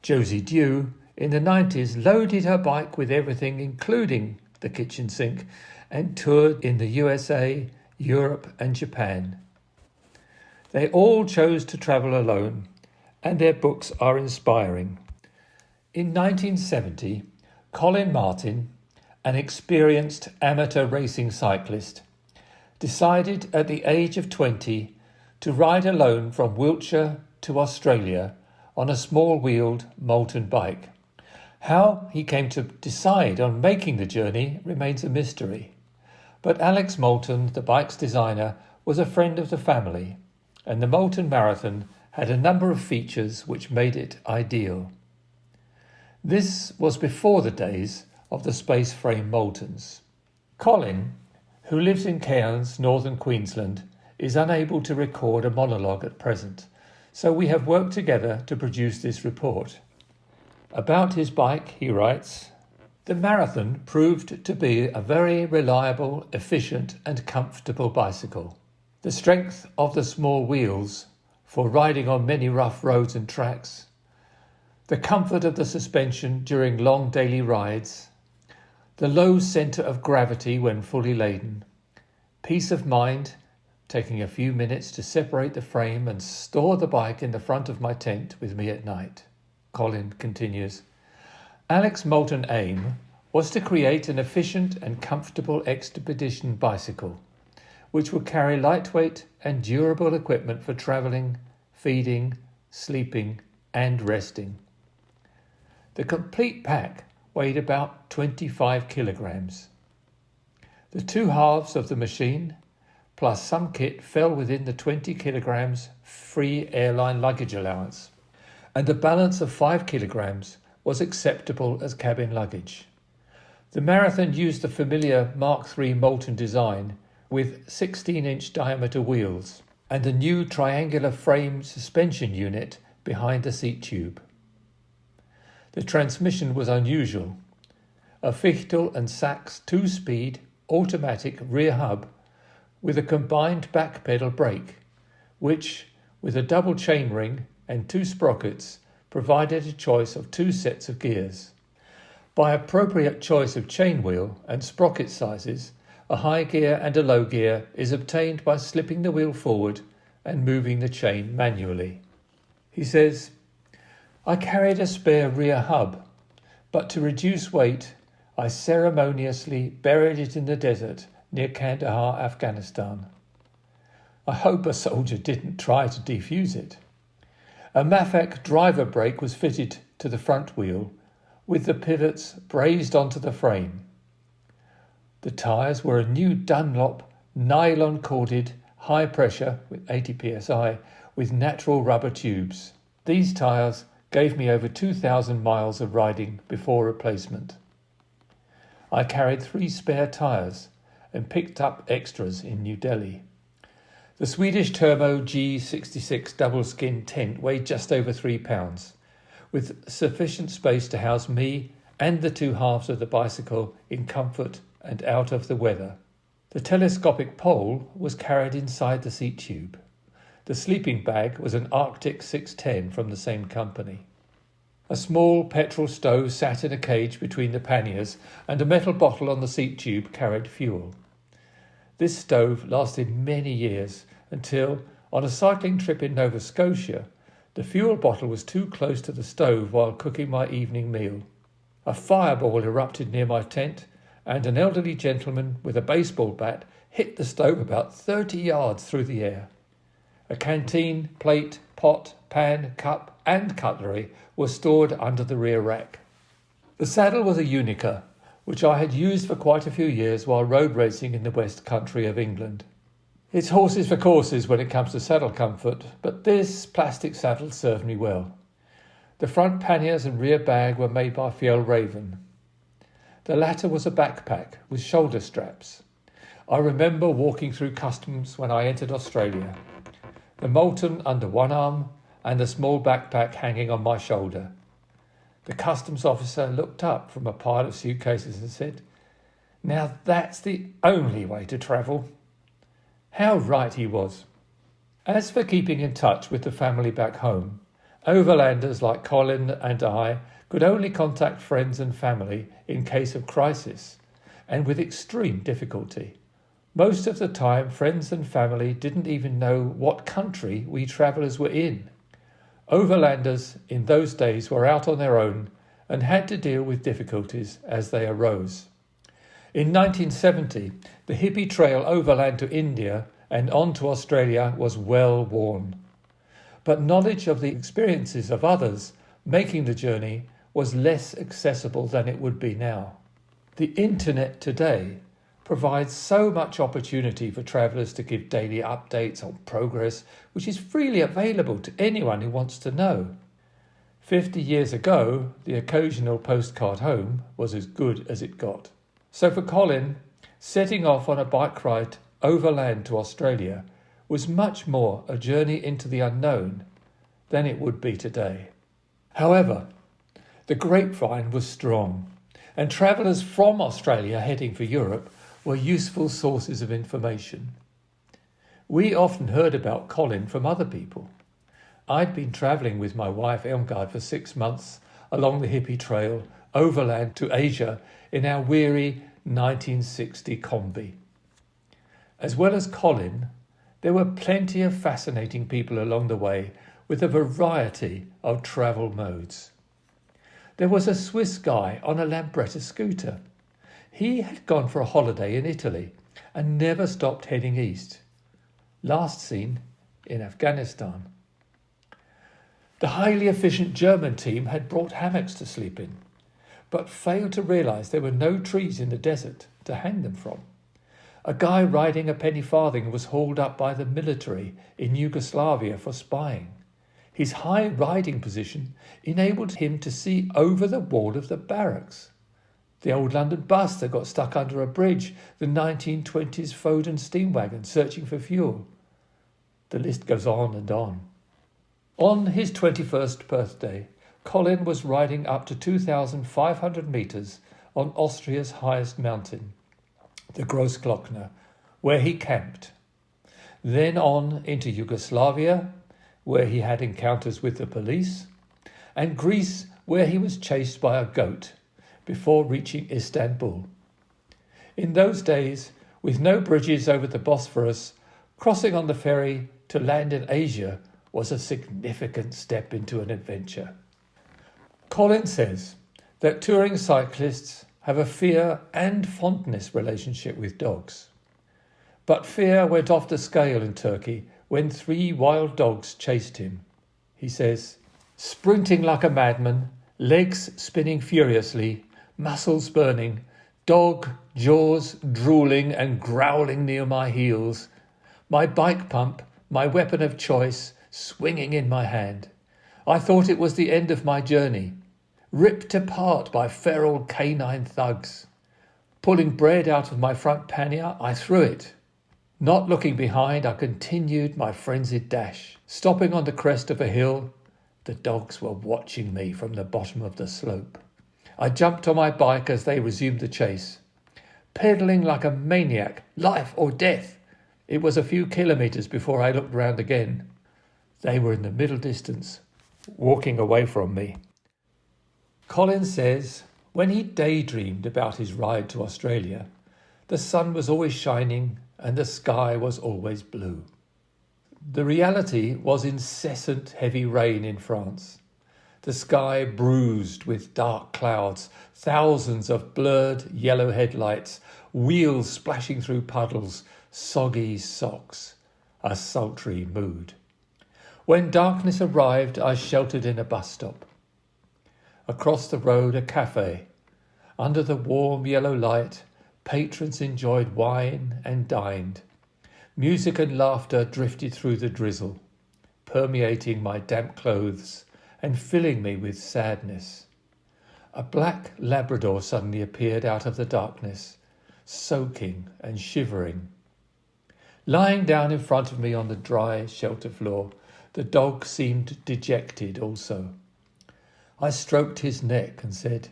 Josie Dew, in the 90s, loaded her bike with everything, including the kitchen sink, and toured in the USA, Europe and Japan. They all chose to travel alone, and their books are inspiring. In 1970, Colin Martin, an experienced amateur racing cyclist, decided at the age of 20 to ride alone from Wiltshire to Australia on a small-wheeled Moulton bike. How he came to decide on making the journey remains a mystery. But Alex Moulton, the bike's designer, was a friend of the family, and the Moulton Marathon had a number of features which made it ideal. This was before the days of the space frame Moultons. Colin, who lives in Cairns, northern Queensland, is unable to record a monologue at present, so we have worked together to produce this report. About his bike, he writes, "The Marathon proved to be a very reliable, efficient and comfortable bicycle. The strength of the small wheels for riding on many rough roads and tracks, the comfort of the suspension during long daily rides, the low centre of gravity when fully laden, peace of mind, taking a few minutes to separate the frame and store the bike in the front of my tent with me at night." Colin continues, Alex Moulton's aim was to create an efficient and comfortable expedition bicycle, which would carry lightweight and durable equipment for travelling, feeding, sleeping and resting. The complete pack weighed about 25 kilograms. The two halves of the machine, plus some kit, fell within the 20 kilograms free airline luggage allowance, and the balance of 5 kilograms was acceptable as cabin luggage. The Marathon used the familiar Mark III Moulton design with 16-inch diameter wheels and a new triangular frame suspension unit behind the seat tube. The transmission was unusual, a Fichtel and Sachs 2-speed automatic rear hub with a combined back pedal brake, which, with a double chainring and 2 sprockets, provided a choice of 2 sets of gears. By appropriate choice of chain wheel and sprocket sizes, a high gear and a low gear is obtained by slipping the wheel forward and moving the chain manually. He says, "I carried a spare rear hub, but to reduce weight, I ceremoniously buried it in the desert near Kandahar, Afghanistan. I hope a soldier didn't try to defuse it. A Mafec driver brake was fitted to the front wheel, with the pivots brazed onto the frame. The tyres were a new Dunlop nylon corded high pressure with 80 psi with natural rubber tubes. These tyres gave me over 2,000 miles of riding before replacement. I carried 3 spare tyres and picked up extras in New Delhi. The Swedish Turbo G66 double skin tent weighed just over 3 pounds, with sufficient space to house me and the 2 halves of the bicycle in comfort and out of the weather. The telescopic pole was carried inside the seat tube. The sleeping bag was an Arctic 610 from the same company. A small petrol stove sat in a cage between the panniers, and a metal bottle on the seat tube carried fuel. This stove lasted many years until, on a cycling trip in Nova Scotia, the fuel bottle was too close to the stove while cooking my evening meal. A fireball erupted near my tent, and an elderly gentleman with a baseball bat hit the stove about 30 yards through the air. A canteen, plate, pot, pan, cup and cutlery were stored under the rear rack. The saddle was a Unica, which I had used for quite a few years while road racing in the West Country of England. It's horses for courses when it comes to saddle comfort, but this plastic saddle served me well. The front panniers and rear bag were made by Fjällräven. The latter was a backpack with shoulder straps. I remember walking through customs when I entered Australia. The Moulton under one arm and a small backpack hanging on my shoulder. The customs officer looked up from a pile of suitcases and said, "Now that's the only way to travel." How right he was. As for keeping in touch with the family back home, overlanders like Colin and I could only contact friends and family in case of crisis, and with extreme difficulty. Most of the time, friends and family didn't even know what country we travellers were in. Overlanders in those days were out on their own and had to deal with difficulties as they arose. In 1970, the hippie trail overland to India and on to Australia was well worn. But knowledge of the experiences of others making the journey was less accessible than it would be now. The internet today provides so much opportunity for travellers to give daily updates on progress, which is freely available to anyone who wants to know. 50 years ago, the occasional postcard home was as good as it got. So for Colin, setting off on a bike ride overland to Australia was much more a journey into the unknown than it would be today. However, the grapevine was strong, and travellers from Australia heading for Europe were useful sources of information. We often heard about Colin from other people. I'd been travelling with my wife Elmgard for 6 months along the hippie trail overland to Asia in our weary 1960 Combi. As well as Colin, there were plenty of fascinating people along the way with a variety of travel modes. There was a Swiss guy on a Lambretta scooter. He had gone for a holiday in Italy and never stopped heading east. Last seen in Afghanistan. The highly efficient German team had brought hammocks to sleep in, but failed to realise there were no trees in the desert to hang them from. A guy riding a penny farthing was hauled up by the military in Yugoslavia for spying. His high riding position enabled him to see over the wall of the barracks. The old London bus that got stuck under a bridge, the 1920s Foden steam wagon searching for fuel. The list goes on and on. On his 21st birthday, Colin was riding up to 2,500 metres on Austria's highest mountain, the Großglockner, where he camped. Then on into Yugoslavia, where he had encounters with the police, and Greece, where he was chased by a goat, before reaching Istanbul. In those days, with no bridges over the Bosphorus, crossing on the ferry to land in Asia was a significant step into an adventure. Colin says that touring cyclists have a fear and fondness relationship with dogs. But fear went off the scale in Turkey when 3 wild dogs chased him. He says, sprinting like a madman, legs spinning furiously, muscles burning, dog, jaws drooling and growling near my heels, my bike pump, my weapon of choice, swinging in my hand. I thought it was the end of my journey, ripped apart by feral canine thugs. Pulling bread out of my front pannier, I threw it. Not looking behind, I continued my frenzied dash. Stopping on the crest of a hill, the dogs were watching me from the bottom of the slope. I jumped on my bike as they resumed the chase. Pedalling like a maniac, life or death. It was a few kilometres before I looked round again. They were in the middle distance, walking away from me. Colin says when he daydreamed about his ride to Australia, the sun was always shining and the sky was always blue. The reality was incessant heavy rain in France. The sky bruised with dark clouds, thousands of blurred yellow headlights, wheels splashing through puddles, soggy socks, a sultry mood. When darkness arrived, I sheltered in a bus stop. Across the road, a cafe. Under the warm yellow light, patrons enjoyed wine and dined. Music and laughter drifted through the drizzle, permeating my damp clothes and filling me with sadness. A black Labrador suddenly appeared out of the darkness, soaking and shivering. Lying down in front of me on the dry shelter floor, the dog seemed dejected also. I stroked his neck and said,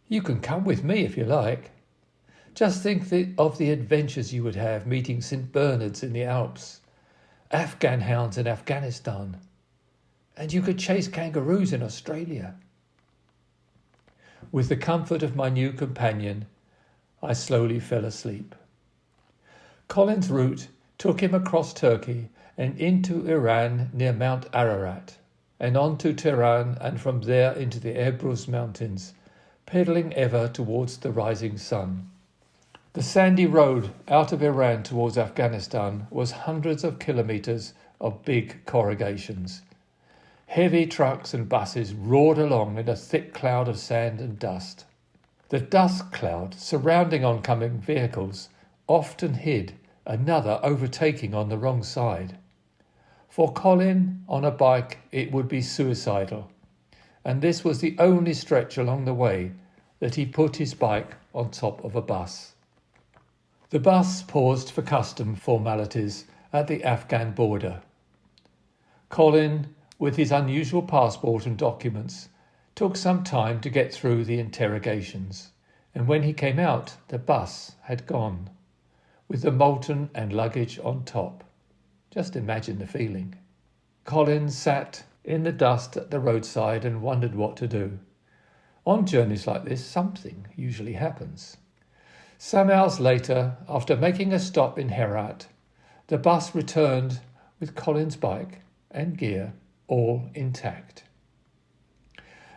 "You can come with me if you like. Just think of the adventures you would have meeting St. Bernards in the Alps, Afghan hounds in Afghanistan, and you could chase kangaroos in Australia." With the comfort of my new companion, I slowly fell asleep. Colin's route took him across Turkey and into Iran near Mount Ararat, and on to Tehran and from there into the Elbrus Mountains, pedalling ever towards the rising sun. The sandy road out of Iran towards Afghanistan was hundreds of kilometres of big corrugations. Heavy trucks and buses roared along in a thick cloud of sand and dust. The dust cloud surrounding oncoming vehicles often hid another overtaking on the wrong side. For Colin, on a bike, it would be suicidal, and this was the only stretch along the way that he put his bike on top of a bus. The bus paused for custom formalities at the Afghan border. Colin, with his unusual passport and documents, took some time to get through the interrogations, and when he came out, the bus had gone, with the molten and luggage on top. Just imagine the feeling. Colin sat in the dust at the roadside and wondered what to do. On journeys like this, something usually happens. Some hours later, after making a stop in Herat, the bus returned with Colin's bike and gear all intact.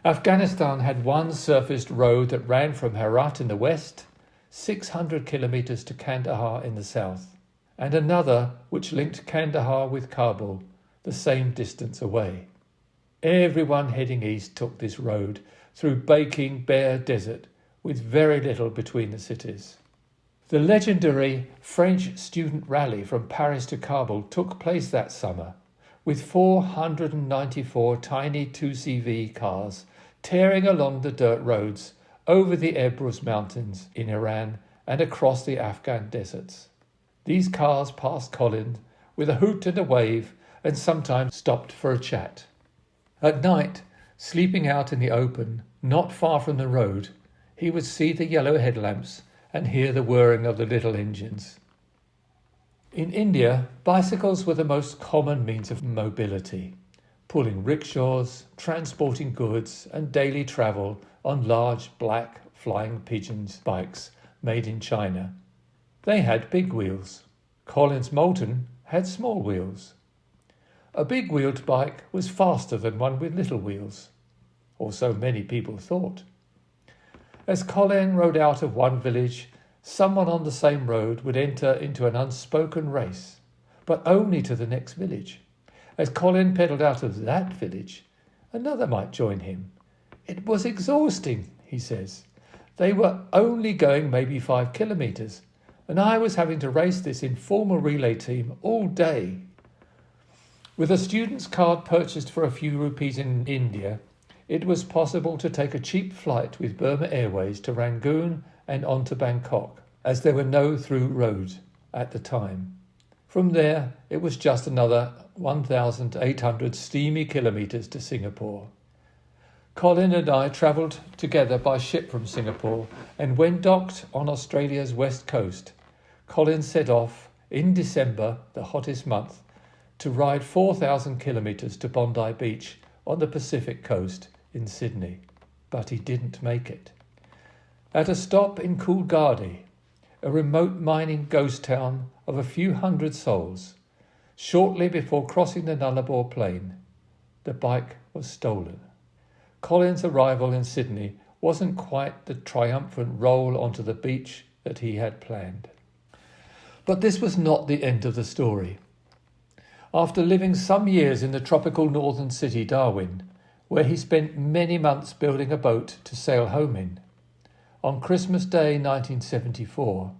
Afghanistan had one surfaced road that ran from Herat in the west, 600 kilometres to Kandahar in the south, and another which linked Kandahar with Kabul, the same distance away. Everyone heading east took this road through baking bare desert with very little between the cities. The legendary French student rally from Paris to Kabul took place that summer, with 494 tiny 2CV cars tearing along the dirt roads over the Elbrus Mountains in Iran and across the Afghan deserts. These cars passed Colin with a hoot and a wave and sometimes stopped for a chat. At night, sleeping out in the open, not far from the road, he would see the yellow headlamps and hear the whirring of the little engines. In India, bicycles were the most common means of mobility, pulling rickshaws, transporting goods and daily travel on large black flying pigeons bikes made in China. They had big wheels. Colin's Moulton had small wheels. A big-wheeled bike was faster than one with little wheels, or so many people thought. As Colin rode out of one village, someone on the same road would enter into an unspoken race, but only to the next village, As Colin pedalled out of that village, another might join him. It was exhausting, he says. They were only going maybe 5 kilometres, and I was having to race this informal relay team all day. With a student's card purchased for a few rupees in India, it was possible to take a cheap flight with Burma Airways to Rangoon and on to Bangkok, as there were no through roads at the time. From there, it was just another 1,800 steamy kilometres to Singapore. Colin and I travelled together by ship from Singapore, and when docked on Australia's west coast, Colin set off in December, the hottest month, to ride 4,000 kilometres to Bondi Beach on the Pacific coast in Sydney. But he didn't make it. At a stop in Coolgardie, a remote mining ghost town of a few hundred souls, shortly before crossing the Nullarbor Plain, the bike was stolen. Colin's arrival in Sydney wasn't quite the triumphant roll onto the beach that he had planned. But this was not the end of the story. After living some years in the tropical northern city Darwin, where he spent many months building a boat to sail home in, on Christmas Day 1974,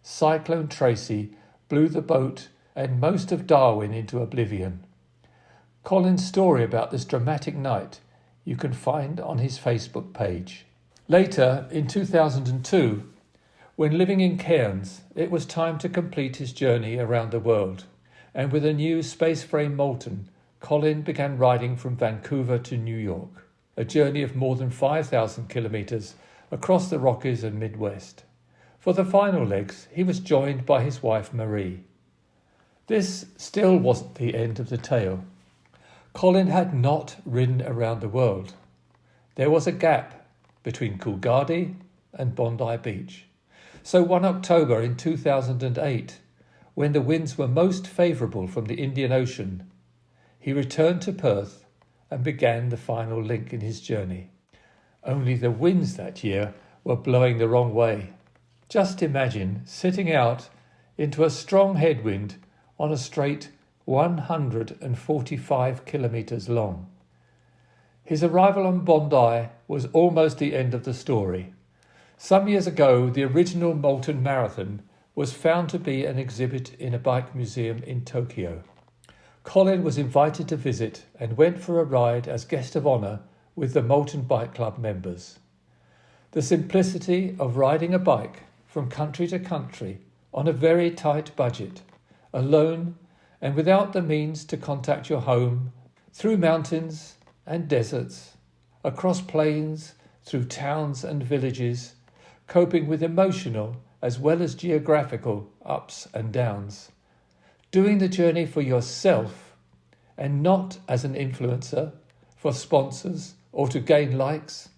Cyclone Tracy blew the boat and most of Darwin into oblivion. Colin's story about this dramatic night you can find on his Facebook page. Later, in 2002, when living in Cairns, it was time to complete his journey around the world, and with a new space frame Moulton, Colin began riding from Vancouver to New York, a journey of more than 5,000 kilometres across the Rockies and Midwest. For the final legs, he was joined by his wife Marie. This still wasn't the end of the tale. Colin had not ridden around the world. There was a gap between Coolgardie and Bondi Beach. So one October in 2008, when the winds were most favourable from the Indian Ocean, he returned to Perth and began the final link in his journey. Only the winds that year were blowing the wrong way. Just imagine sitting out into a strong headwind on a straight 145 kilometres long. His arrival on Bondi was almost the end of the story. Some years ago, the original Moulton Marathon was found to be an exhibit in a bike museum in Tokyo. Colin was invited to visit and went for a ride as guest of honour with the Moulton Bike Club members. The simplicity of riding a bike from country to country on a very tight budget, alone and without the means to contact your home, through mountains and deserts, across plains, through towns and villages, coping with emotional as well as geographical ups and downs. Doing the journey for yourself and not as an influencer, for sponsors or to gain likes.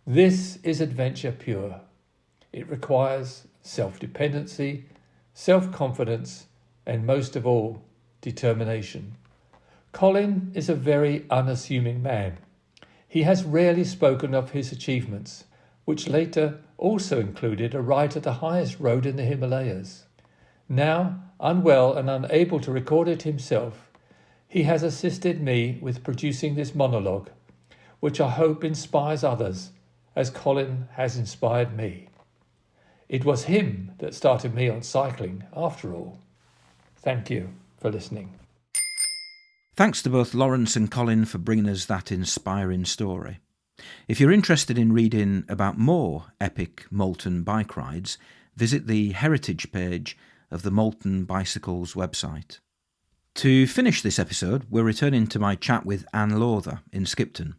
This is adventure pure. It requires self-dependency, self-confidence, and most of all, determination. Colin is a very unassuming man. He has rarely spoken of his achievements, which later also included a ride to the highest road in the Himalayas. Now, unwell and unable to record it himself, he has assisted me with producing this monologue, which I hope inspires others, as Colin has inspired me. It was him that started me on cycling, after all. Thank you for listening. Thanks to both Lawrence and Colin for bringing us that inspiring story. If you're interested in reading about more epic Moulton bike rides, visit the heritage page of the Moulton Bicycles website. To finish this episode, we're returning to my chat with Anne Lawther in Skipton.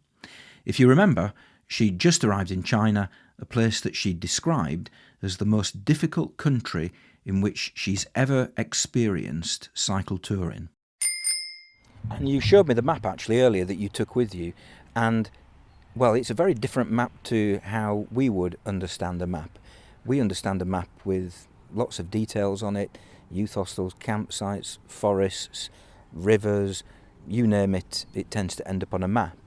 If you remember, she'd just arrived in China, a place that she described as the most difficult country in which she's ever experienced cycle touring. And you showed me the map actually earlier that you took with you, and well, it's a very different map to how we would understand a map. We understand a map with lots of details on it, youth hostels, campsites, forests, rivers, you name it, it tends to end up on a map.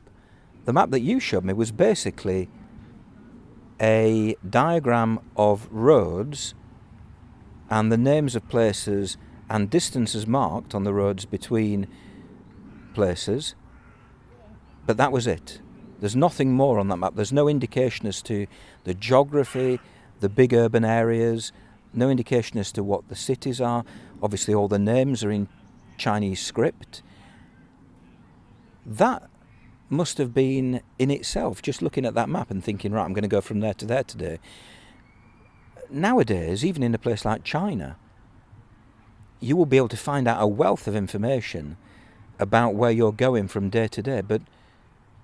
The map that you showed me was basically a diagram of roads and the names of places and distances marked on the roads between places, but that was it. There's nothing more on that map. There's no indication as to the geography, the big urban areas, no indication as to what the cities are. Obviously all the names are in Chinese script. That must have been in itself, just looking at that map and thinking, right, I'm going to go from there to there today. Nowadays, even in a place like China, you will be able to find out a wealth of information about where you're going from day to day. But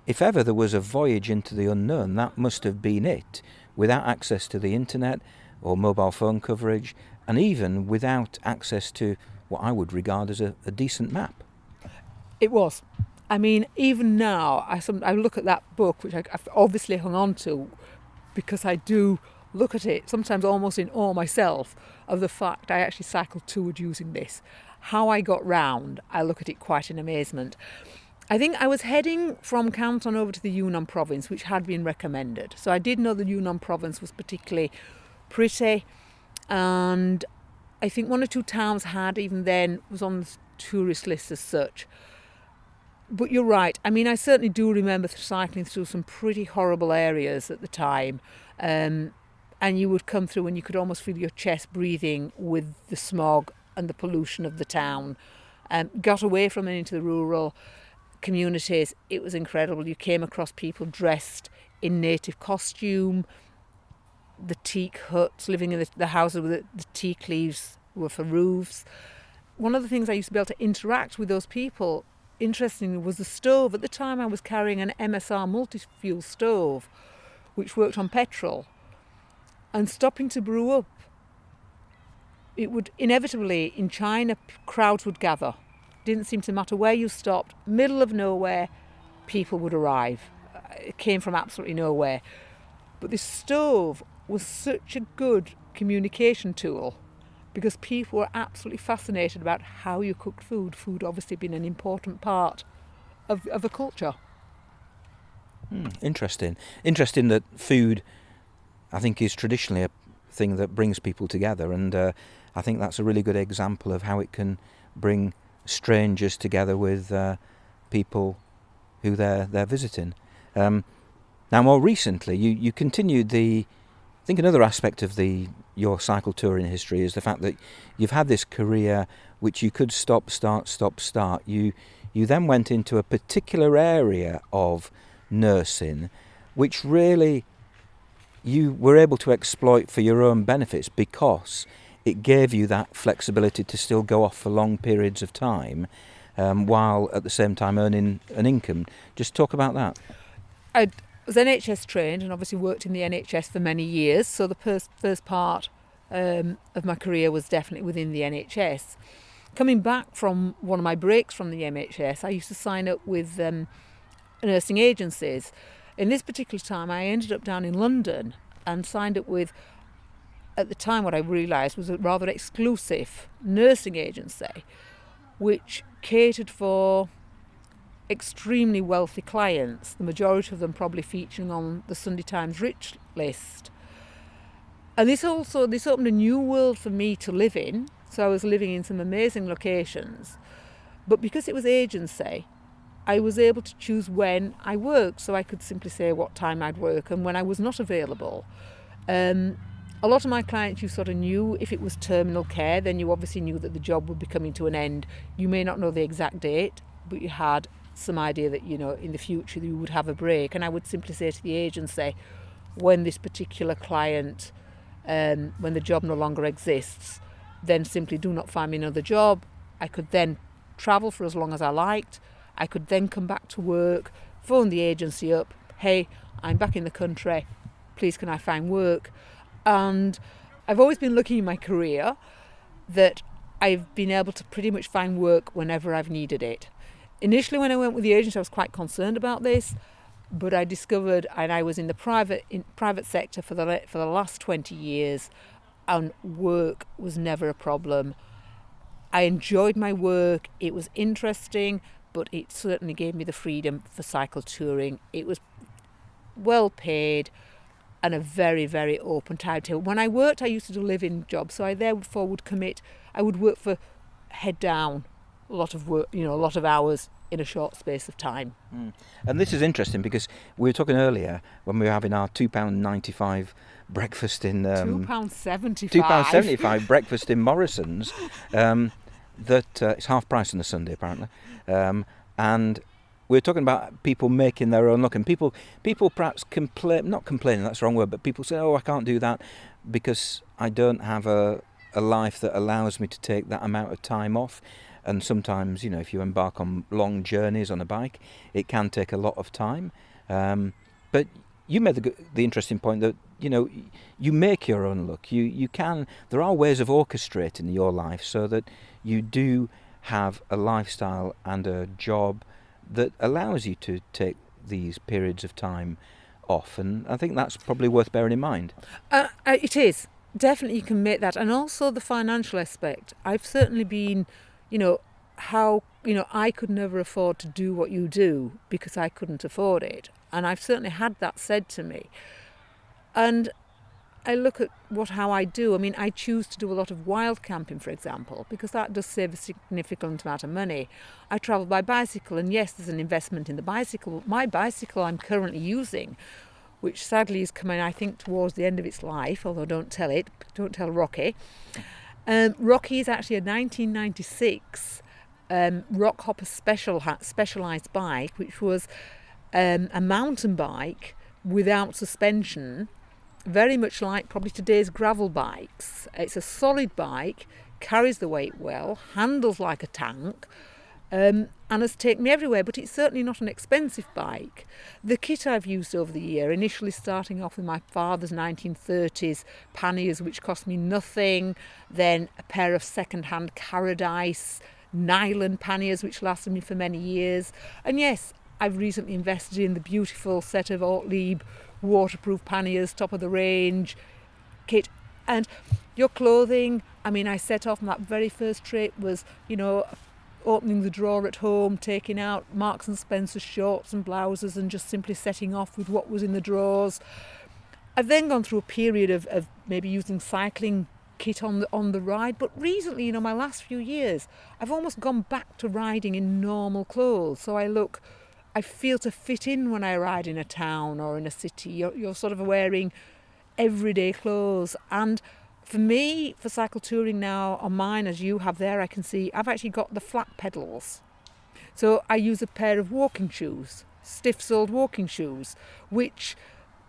if ever there was a voyage into the unknown, that must have been it, without access to the internet or mobile phone coverage, and even without access to what I would regard as a decent map. It was. I mean, even now, I look at that book, which I've obviously hung on to, because I do look at it, sometimes almost in awe myself, of the fact I actually cycled toured using this. How I got round, I look at it quite in amazement. I think I was heading from Canton over to the Yunnan province, which had been recommended. So I did know the Yunnan province was particularly pretty, and I think one or two towns had, even then, was on the tourist list as such. But you're right. I mean, I certainly do remember cycling through some pretty horrible areas at the time. And you would come through and you could almost feel your chest breathing with the smog and the pollution of the town. Got away from it into the rural communities. It was incredible. You came across people dressed in native costume, the teak huts, living in the houses with the teak leaves were for roofs. One of the things I used to be able to interact with those people, interestingly, was the stove. At the time I was carrying an MSR multi-fuel stove, which worked on petrol. And stopping to brew up, it would inevitably, in China, crowds would gather. Didn't seem to matter where you stopped, middle of nowhere, people would arrive. It came from absolutely nowhere. But this stove was such a good communication tool, because people were absolutely fascinated about how you cooked food. Food obviously being an important part of a culture. Interesting. Interesting that food, I think, is traditionally a thing that brings people together, and I think that's a really good example of how it can bring strangers together with people who they're visiting. Now, more recently, you continued I think another aspect of your cycle touring history is the fact that you've had this career which you could stop, start. You then went into a particular area of nursing, which really you were able to exploit for your own benefits, because it gave you that flexibility to still go off for long periods of time, while at the same time earning an income. Just talk about that. I was NHS trained and obviously worked in the NHS for many years, so the first part of my career was definitely within the NHS. Coming back from one of my breaks from the NHS, I used to sign up with nursing agencies. In this particular time, I ended up down in London and signed up with, at the time, what I realised was a rather exclusive nursing agency, which catered for extremely wealthy clients, the majority of them probably featuring on the Sunday Times Rich list. And this opened a new world for me to live in. So I was living in some amazing locations. But because it was agency, I was able to choose when I worked, so I could simply say what time I'd work and when I was not available. A lot of my clients, you sort of knew if it was terminal care, then you obviously knew that the job would be coming to an end. You may not know the exact date, but you had some idea that, in the future you would have a break. And I would simply say to the agency, when this particular client, when the job no longer exists, then simply do not find me another job. I could then travel for as long as I liked. I could then come back to work, phone the agency up, hey, I'm back in the country, please can I find work? And I've always been lucky in my career that I've been able to pretty much find work whenever I've needed it. Initially, when I went with the agency, I was quite concerned about this, but I discovered, and I was in the private sector for the last 20 years, and work was never a problem. I enjoyed my work. It was interesting, but it certainly gave me the freedom for cycle touring. It was well paid and a very, very open timetable. When I worked, I used to do live-in jobs, so I therefore would commit. I would work for head down, a lot of work, a lot of hours in a short space of time. And this is interesting because we were talking earlier when we were having our £2.95 breakfast in £2.75. £2.75 breakfast in Morrison's. That it's half price on a Sunday apparently, and we're talking about people making their own luck, and people perhaps not complaining, that's the wrong word, but people say, oh, I can't do that because I don't have a life that allows me to take that amount of time off. And sometimes, you know, if you embark on long journeys on a bike, it can take a lot of time. But you made the interesting point that, you know, you make your own luck. You can. There are ways of orchestrating your life so that you do have a lifestyle and a job that allows you to take these periods of time off. And I think that's probably worth bearing in mind. It is. Definitely you can make that. And also the financial aspect. I've certainly been, I could never afford to do what you do because I couldn't afford it. And I've certainly had that said to me. And I look at how I do. I mean, I choose to do a lot of wild camping, for example, because that does save a significant amount of money. I travel by bicycle, and yes, there's an investment in the bicycle. My bicycle I'm currently using, which sadly is coming, I think, towards the end of its life, although don't tell Rocky. Rocky is actually a 1996 Rockhopper specialised bike, which was a mountain bike without suspension, very much like probably today's gravel bikes. It's a solid bike, carries the weight well, handles like a tank, and has taken me everywhere, but it's certainly not an expensive bike. The kit I've used over the year, initially starting off with my father's 1930s panniers, which cost me nothing, then a pair of second-hand Paradise nylon panniers, which lasted me for many years. And yes, I've recently invested in the beautiful set of Ortlieb waterproof panniers, top of the range kit. And your clothing, I mean, I set off on that very first trip was, opening the drawer at home, taking out Marks and Spencer shorts and blouses and just simply setting off with what was in the drawers. I've then gone through a period of maybe using cycling kit on the ride, but recently, my last few years, I've almost gone back to riding in normal clothes. So I feel to fit in when I ride in a town or in a city. You're sort of wearing everyday clothes. And for me, for cycle touring now, on mine, as you have there, I can see I've actually got the flat pedals. So I use a pair of walking shoes, stiff-soled walking shoes, which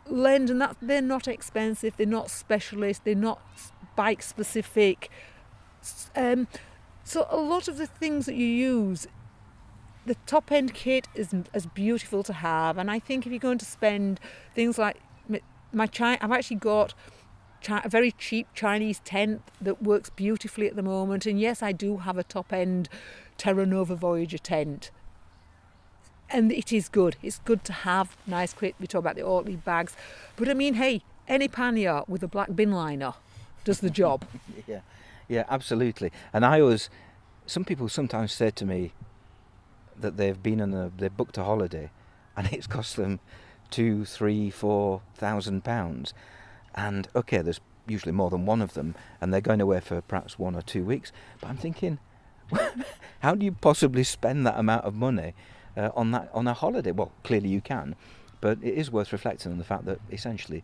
lend, and that they're not expensive, they're not specialist, they're not bike-specific. So a lot of the things that you use, the top-end kit is beautiful to have, and I think if you're going to spend things like I've actually got a very cheap Chinese tent that works beautifully at the moment, and yes, I do have a top-end Terra Nova Voyager tent, and it is good. It's good to have nice kit. We talk about the Ortlieb bags, but I mean, hey, any pannier with a black bin liner does the job. Yeah, absolutely. And some people sometimes say to me that they've booked a holiday, and it's cost them £2,000, £3,000, £4,000. And okay, there's usually more than one of them, and they're going away for perhaps 1 or 2 weeks. But I'm thinking, how do you possibly spend that amount of money on a holiday? Well, clearly you can, but it is worth reflecting on the fact that essentially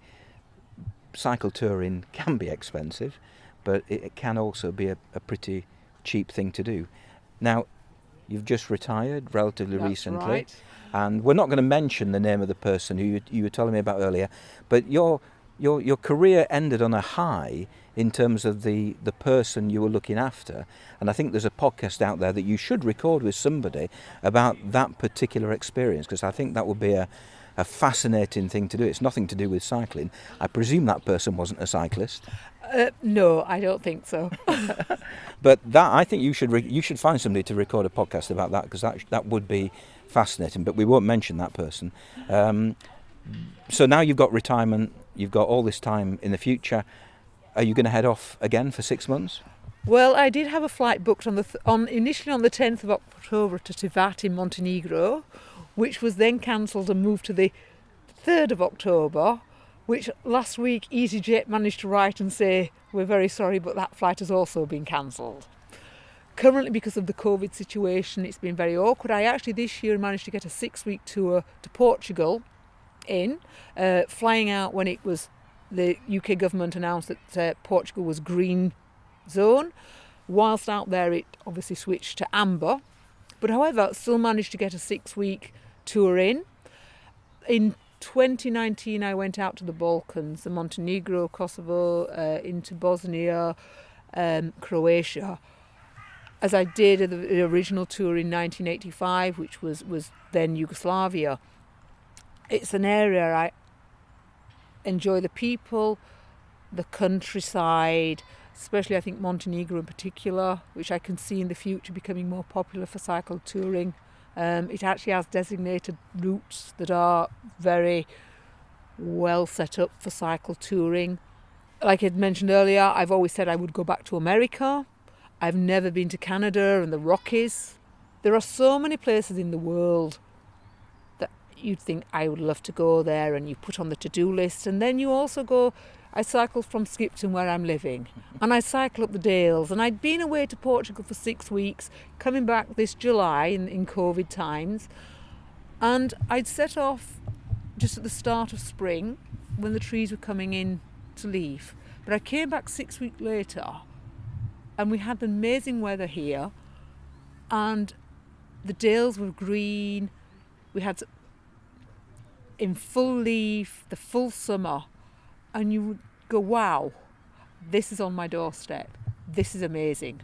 cycle touring can be expensive, but it can also be a pretty cheap thing to do. Now, you've just retired relatively recently, right. And we're not going to mention the name of the person who you were telling me about earlier, but your career ended on a high in terms of the person you were looking after, and I think there's a podcast out there that you should record with somebody about that particular experience, because I think that would be a fascinating thing to do. It's nothing to do with cycling. I presume that person wasn't a cyclist. No, I don't think so. But that, I think you should find somebody to record a podcast about that, because that would be fascinating. But we won't mention that person. So now you've got retirement. You've got all this time in the future. Are you going to head off again for 6 months? Well, I did have a flight booked initially on the 10th of October to Tivat in Montenegro, which was then cancelled and moved to the 3rd of October, which last week EasyJet managed to write and say, we're very sorry, but that flight has also been cancelled. Currently, because of the COVID situation, it's been very awkward. I actually this year managed to get a 6-week tour to Portugal flying out when it was the UK government announced that Portugal was green zone. Whilst out there, it obviously switched to amber. But however, still managed to get a 6-week tour in. In 2019, I went out to the Balkans, the Montenegro, Kosovo, into Bosnia, Croatia, as I did the original tour in 1985, which was then Yugoslavia. It's an area I enjoy, the people, the countryside, especially I think Montenegro in particular, which I can see in the future becoming more popular for cycle touring. It actually has designated routes that are very well set up for cycle touring. Like I mentioned earlier, I've always said I would go back to America. I've never been to Canada and the Rockies. There are so many places in the world that you'd think I would love to go there, and you put on the to-do list. And then you also go, I cycled from Skipton where I'm living, and I cycle up the Dales, and I'd been away to Portugal for 6 weeks, coming back this July in COVID times, and I'd set off just at the start of spring when the trees were coming in to leaf. But I came back 6 weeks later, and we had the amazing weather here, and the Dales were green. We had in full leaf, the full summer. And you would go, wow, this is on my doorstep. This is amazing.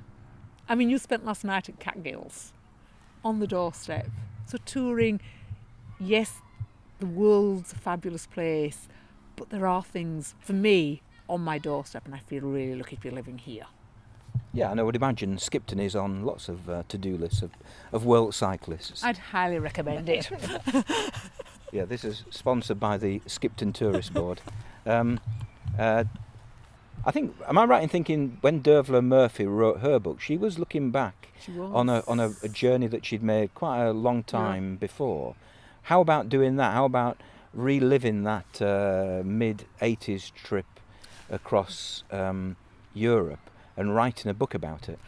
I mean, you spent last night at Catgills, on the doorstep. So touring, yes, the world's a fabulous place, but there are things, for me, on my doorstep, and I feel really lucky to be living here. Yeah, and I would imagine Skipton is on lots of to-do lists of world cyclists. I'd highly recommend it. Yeah, this is sponsored by the Skipton Tourist Board. I think, am I right in thinking when Dervla Murphy wrote her book, she was looking back on a journey that she'd made quite a long time before. How about doing that? How about reliving that mid-80s trip across Europe and writing a book about it?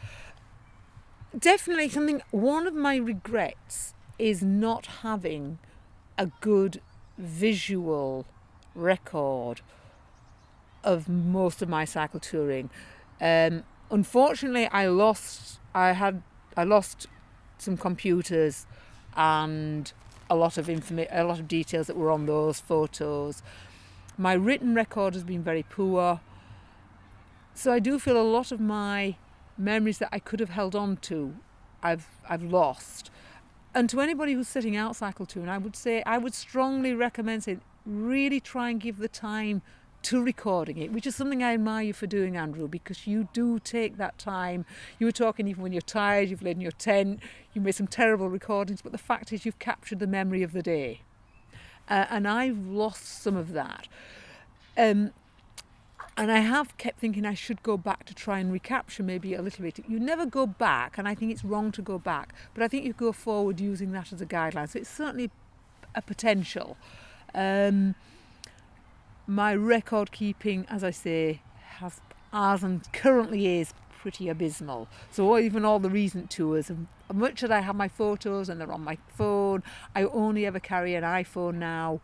Definitely something. One of my regrets is not having a good visual record of most of my cycle touring. Unfortunately, I lost some computers and a lot of details that were on those photos. My written record has been very poor, so I do feel a lot of my memories that I could have held on to, I've lost. And to anybody who's setting out cycle touring, I would strongly recommend saying, really try and give the time to recording it, which is something I admire you for doing, Andrew, because you do take that time. You were talking even when you're tired, you've laid in your tent, you made some terrible recordings, but the fact is you've captured the memory of the day. And I've lost some of that. And I have kept thinking I should go back to try and recapture maybe a little bit. You never go back, and I think it's wrong to go back, but I think you go forward using that as a guideline. So it's certainly a potential. My record keeping, as I say, has and currently is pretty abysmal. So even all the recent tours, as much as I have my photos and they're on my phone, I only ever carry an iPhone now,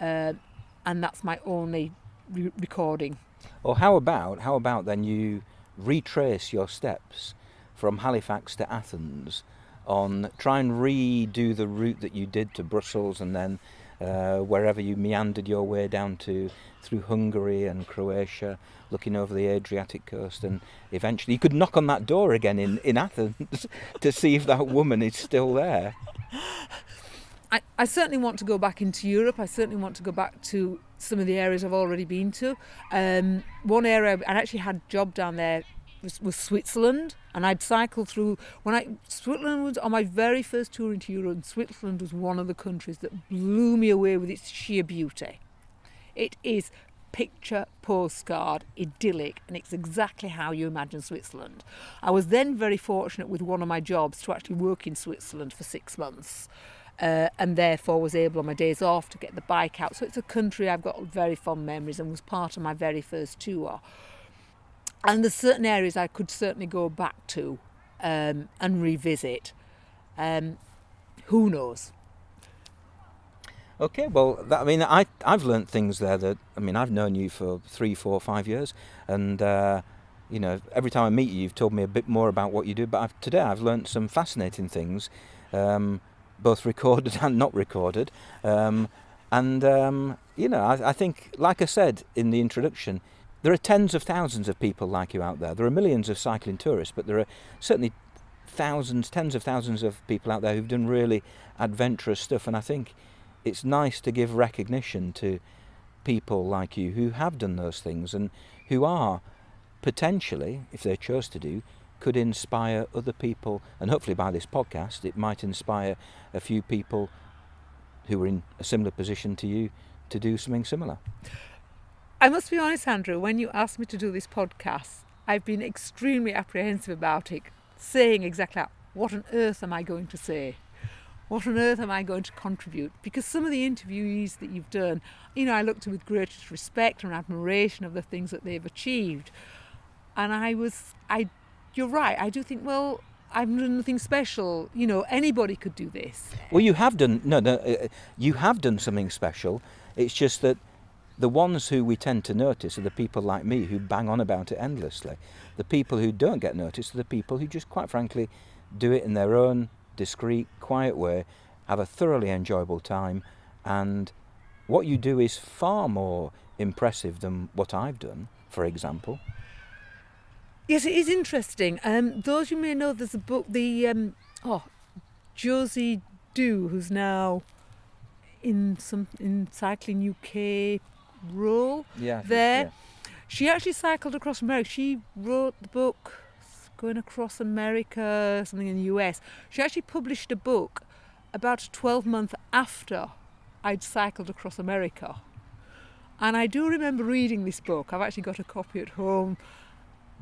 and that's my only recording. Or how about then you retrace your steps from Halifax to Athens, try and redo the route that you did to Brussels, and then wherever you meandered your way down to through Hungary and Croatia, looking over the Adriatic coast, and eventually you could knock on that door again in Athens to see if that woman is still there. I certainly want to go back into Europe. I certainly want to go back to some of the areas I've already been to. One area I actually had a job down there was Switzerland, and I'd cycled through. Switzerland was on my very first tour into Europe, and Switzerland was one of the countries that blew me away with its sheer beauty. It is picture postcard idyllic, and it's exactly how you imagine Switzerland. I was then very fortunate with one of my jobs to actually work in Switzerland for 6 months. And therefore was able on my days off to get the bike out. So it's a country I've got very fond memories and was part of my very first tour. And there's certain areas I could certainly go back to. and revisit. Who knows? Okay, well, I've learnt things there that, I've known you for 3, 4, 5 years, and, every time I meet you, you've told me a bit more about what you do, but today I've learnt some fascinating things, both recorded and not recorded, I think, like I said in the introduction, there are tens of thousands of people like you out there. There are millions of cycling tourists, but there are certainly thousands, tens of thousands of people out there who've done really adventurous stuff, and I think it's nice to give recognition to people like you who have done those things and who are potentially, if they chose to do, could inspire other people, and hopefully by this podcast it might inspire a few people who are in a similar position to you to do something similar. I must be honest, Andrew, when you asked me to do this podcast, I've been extremely apprehensive about it, saying exactly that. What on earth am I going to say? What on earth am I going to contribute? Because some of the interviewees that you've done, I looked with greatest respect and admiration of the things that they've achieved. And you're right, I do think, well, I've done nothing special. Anybody could do this. Well, you have done, you have done something special. It's just that the ones who we tend to notice are the people like me who bang on about it endlessly. The people who don't get noticed are the people who just, quite frankly, do it in their own discreet, quiet way, have a thoroughly enjoyable time, and what you do is far more impressive than what I've done, for example. Yes, it is interesting. Those you may know, there's a book, Josie Dew, who's now in Cycling UK role there. Yeah. She actually cycled across America. She wrote the book Going Across America, something in the US. She actually published a book about 12 months after I'd cycled across America. And I do remember reading this book. I've actually got a copy at home.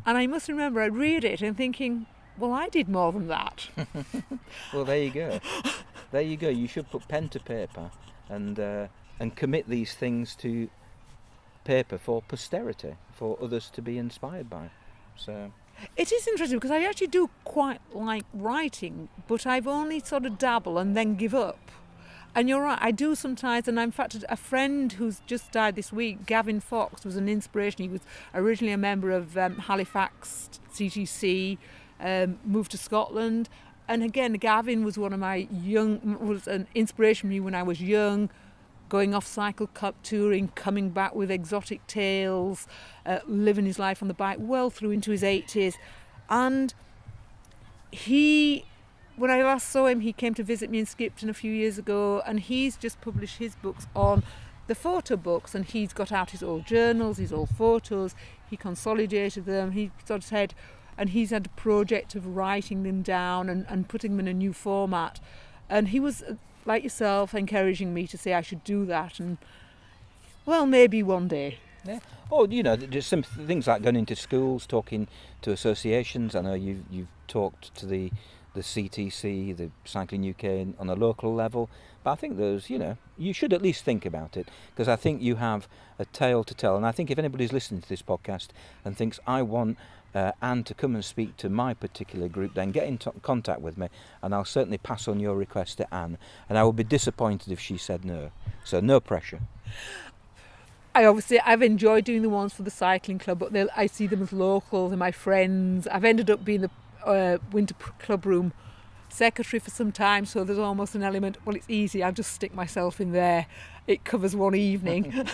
And I must remember I read it and thinking, well, I did more than that. Well, there you go. There you go. You should put pen to paper and commit these things to paper for posterity, for others to be inspired by. So it is interesting because I actually do quite like writing, but I've only sort of dabble and then give up. And you're right, I do sometimes, and in fact a friend who's just died this week, Gavin Fox, was an inspiration. He was originally a member of Halifax CTC, moved to Scotland, and again Gavin was was an inspiration for me when I was young, going off cycle cup touring, coming back with exotic tales, living his life on the bike well through into his 80s. And when I last saw him, he came to visit me in Skipton a few years ago, and he's just published his books on the photo books, and he's got out his old journals, his old photos, he consolidated them, he sort of said, and he's had a project of writing them down and putting them in a new format. And he was, like yourself, encouraging me to say I should do that, and well, maybe one day. Yeah. Oh, just some things like going into schools, talking to associations. I know you've talked to the CTC, the Cycling UK, on a local level, but I think you should at least think about it, because I think you have a tale to tell. And I think if anybody's listening to this podcast and thinks, I want Anne to come and speak to my particular group, then get in contact with me, and I'll certainly pass on your request to Anne, and I would be disappointed if she said no. So no pressure. I've enjoyed doing the ones for the cycling club, but I see them as local. They're my friends. I've ended up being the winter club room secretary for some time, so there's almost an element, well, it's easy, I'll just stick myself in there, it covers one evening.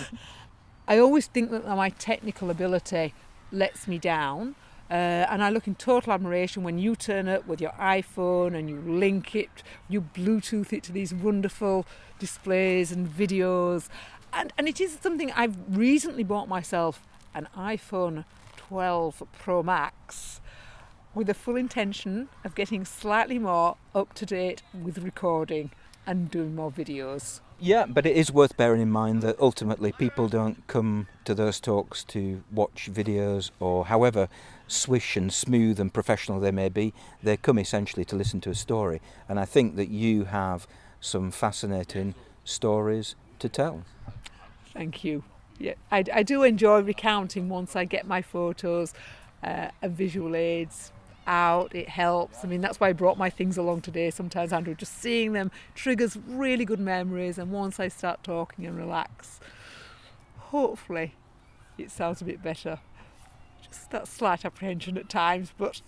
I always think that my technical ability lets me down, and I look in total admiration when you turn up with your iPhone and you link it, you Bluetooth it to these wonderful displays and videos, and it is something. I've recently bought myself an iPhone 12 Pro Max with the full intention of getting slightly more up to date with recording and doing more videos. Yeah, but it is worth bearing in mind that ultimately people don't come to those talks to watch videos, or however swish and smooth and professional they may be, they come essentially to listen to a story. And I think that you have some fascinating stories to tell. Thank you. Yeah, I do enjoy recounting once I get my photos and visual aids. out, it helps. I mean, that's why I brought my things along today. Sometimes, Andrew, just seeing them triggers really good memories, and once I start talking and relax, hopefully it sounds a bit better. Just that slight apprehension at times, but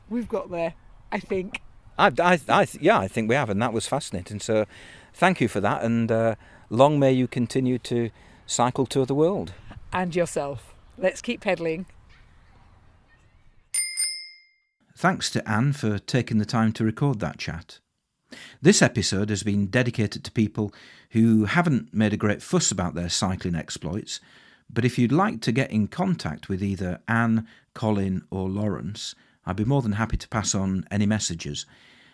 we've got there, I think. I think we have, and that was fascinating. So thank you for that, and long may you continue to cycle tour the world. And yourself. Let's keep pedalling. Thanks to Anne for taking the time to record that chat. This episode has been dedicated to people who haven't made a great fuss about their cycling exploits, but if you'd like to get in contact with either Anne, Colin or Lawrence, I'd be more than happy to pass on any messages.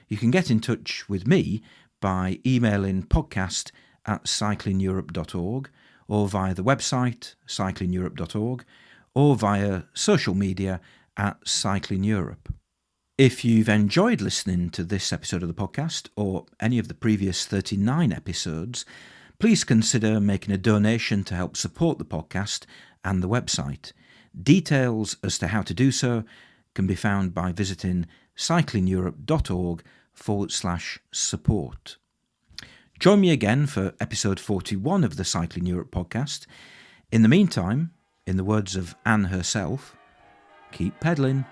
You can get in touch with me by emailing podcast@cyclingeurope.org or via the website cyclingeurope.org or via social media @cyclingeurope. If you've enjoyed listening to this episode of the podcast or any of the previous 39 episodes, please consider making a donation to help support the podcast and the website. Details as to how to do so can be found by visiting cyclingeurope.org/support. Join me again for episode 41 of the Cycling Europe podcast. In the meantime, in the words of Anne herself, keep pedalling.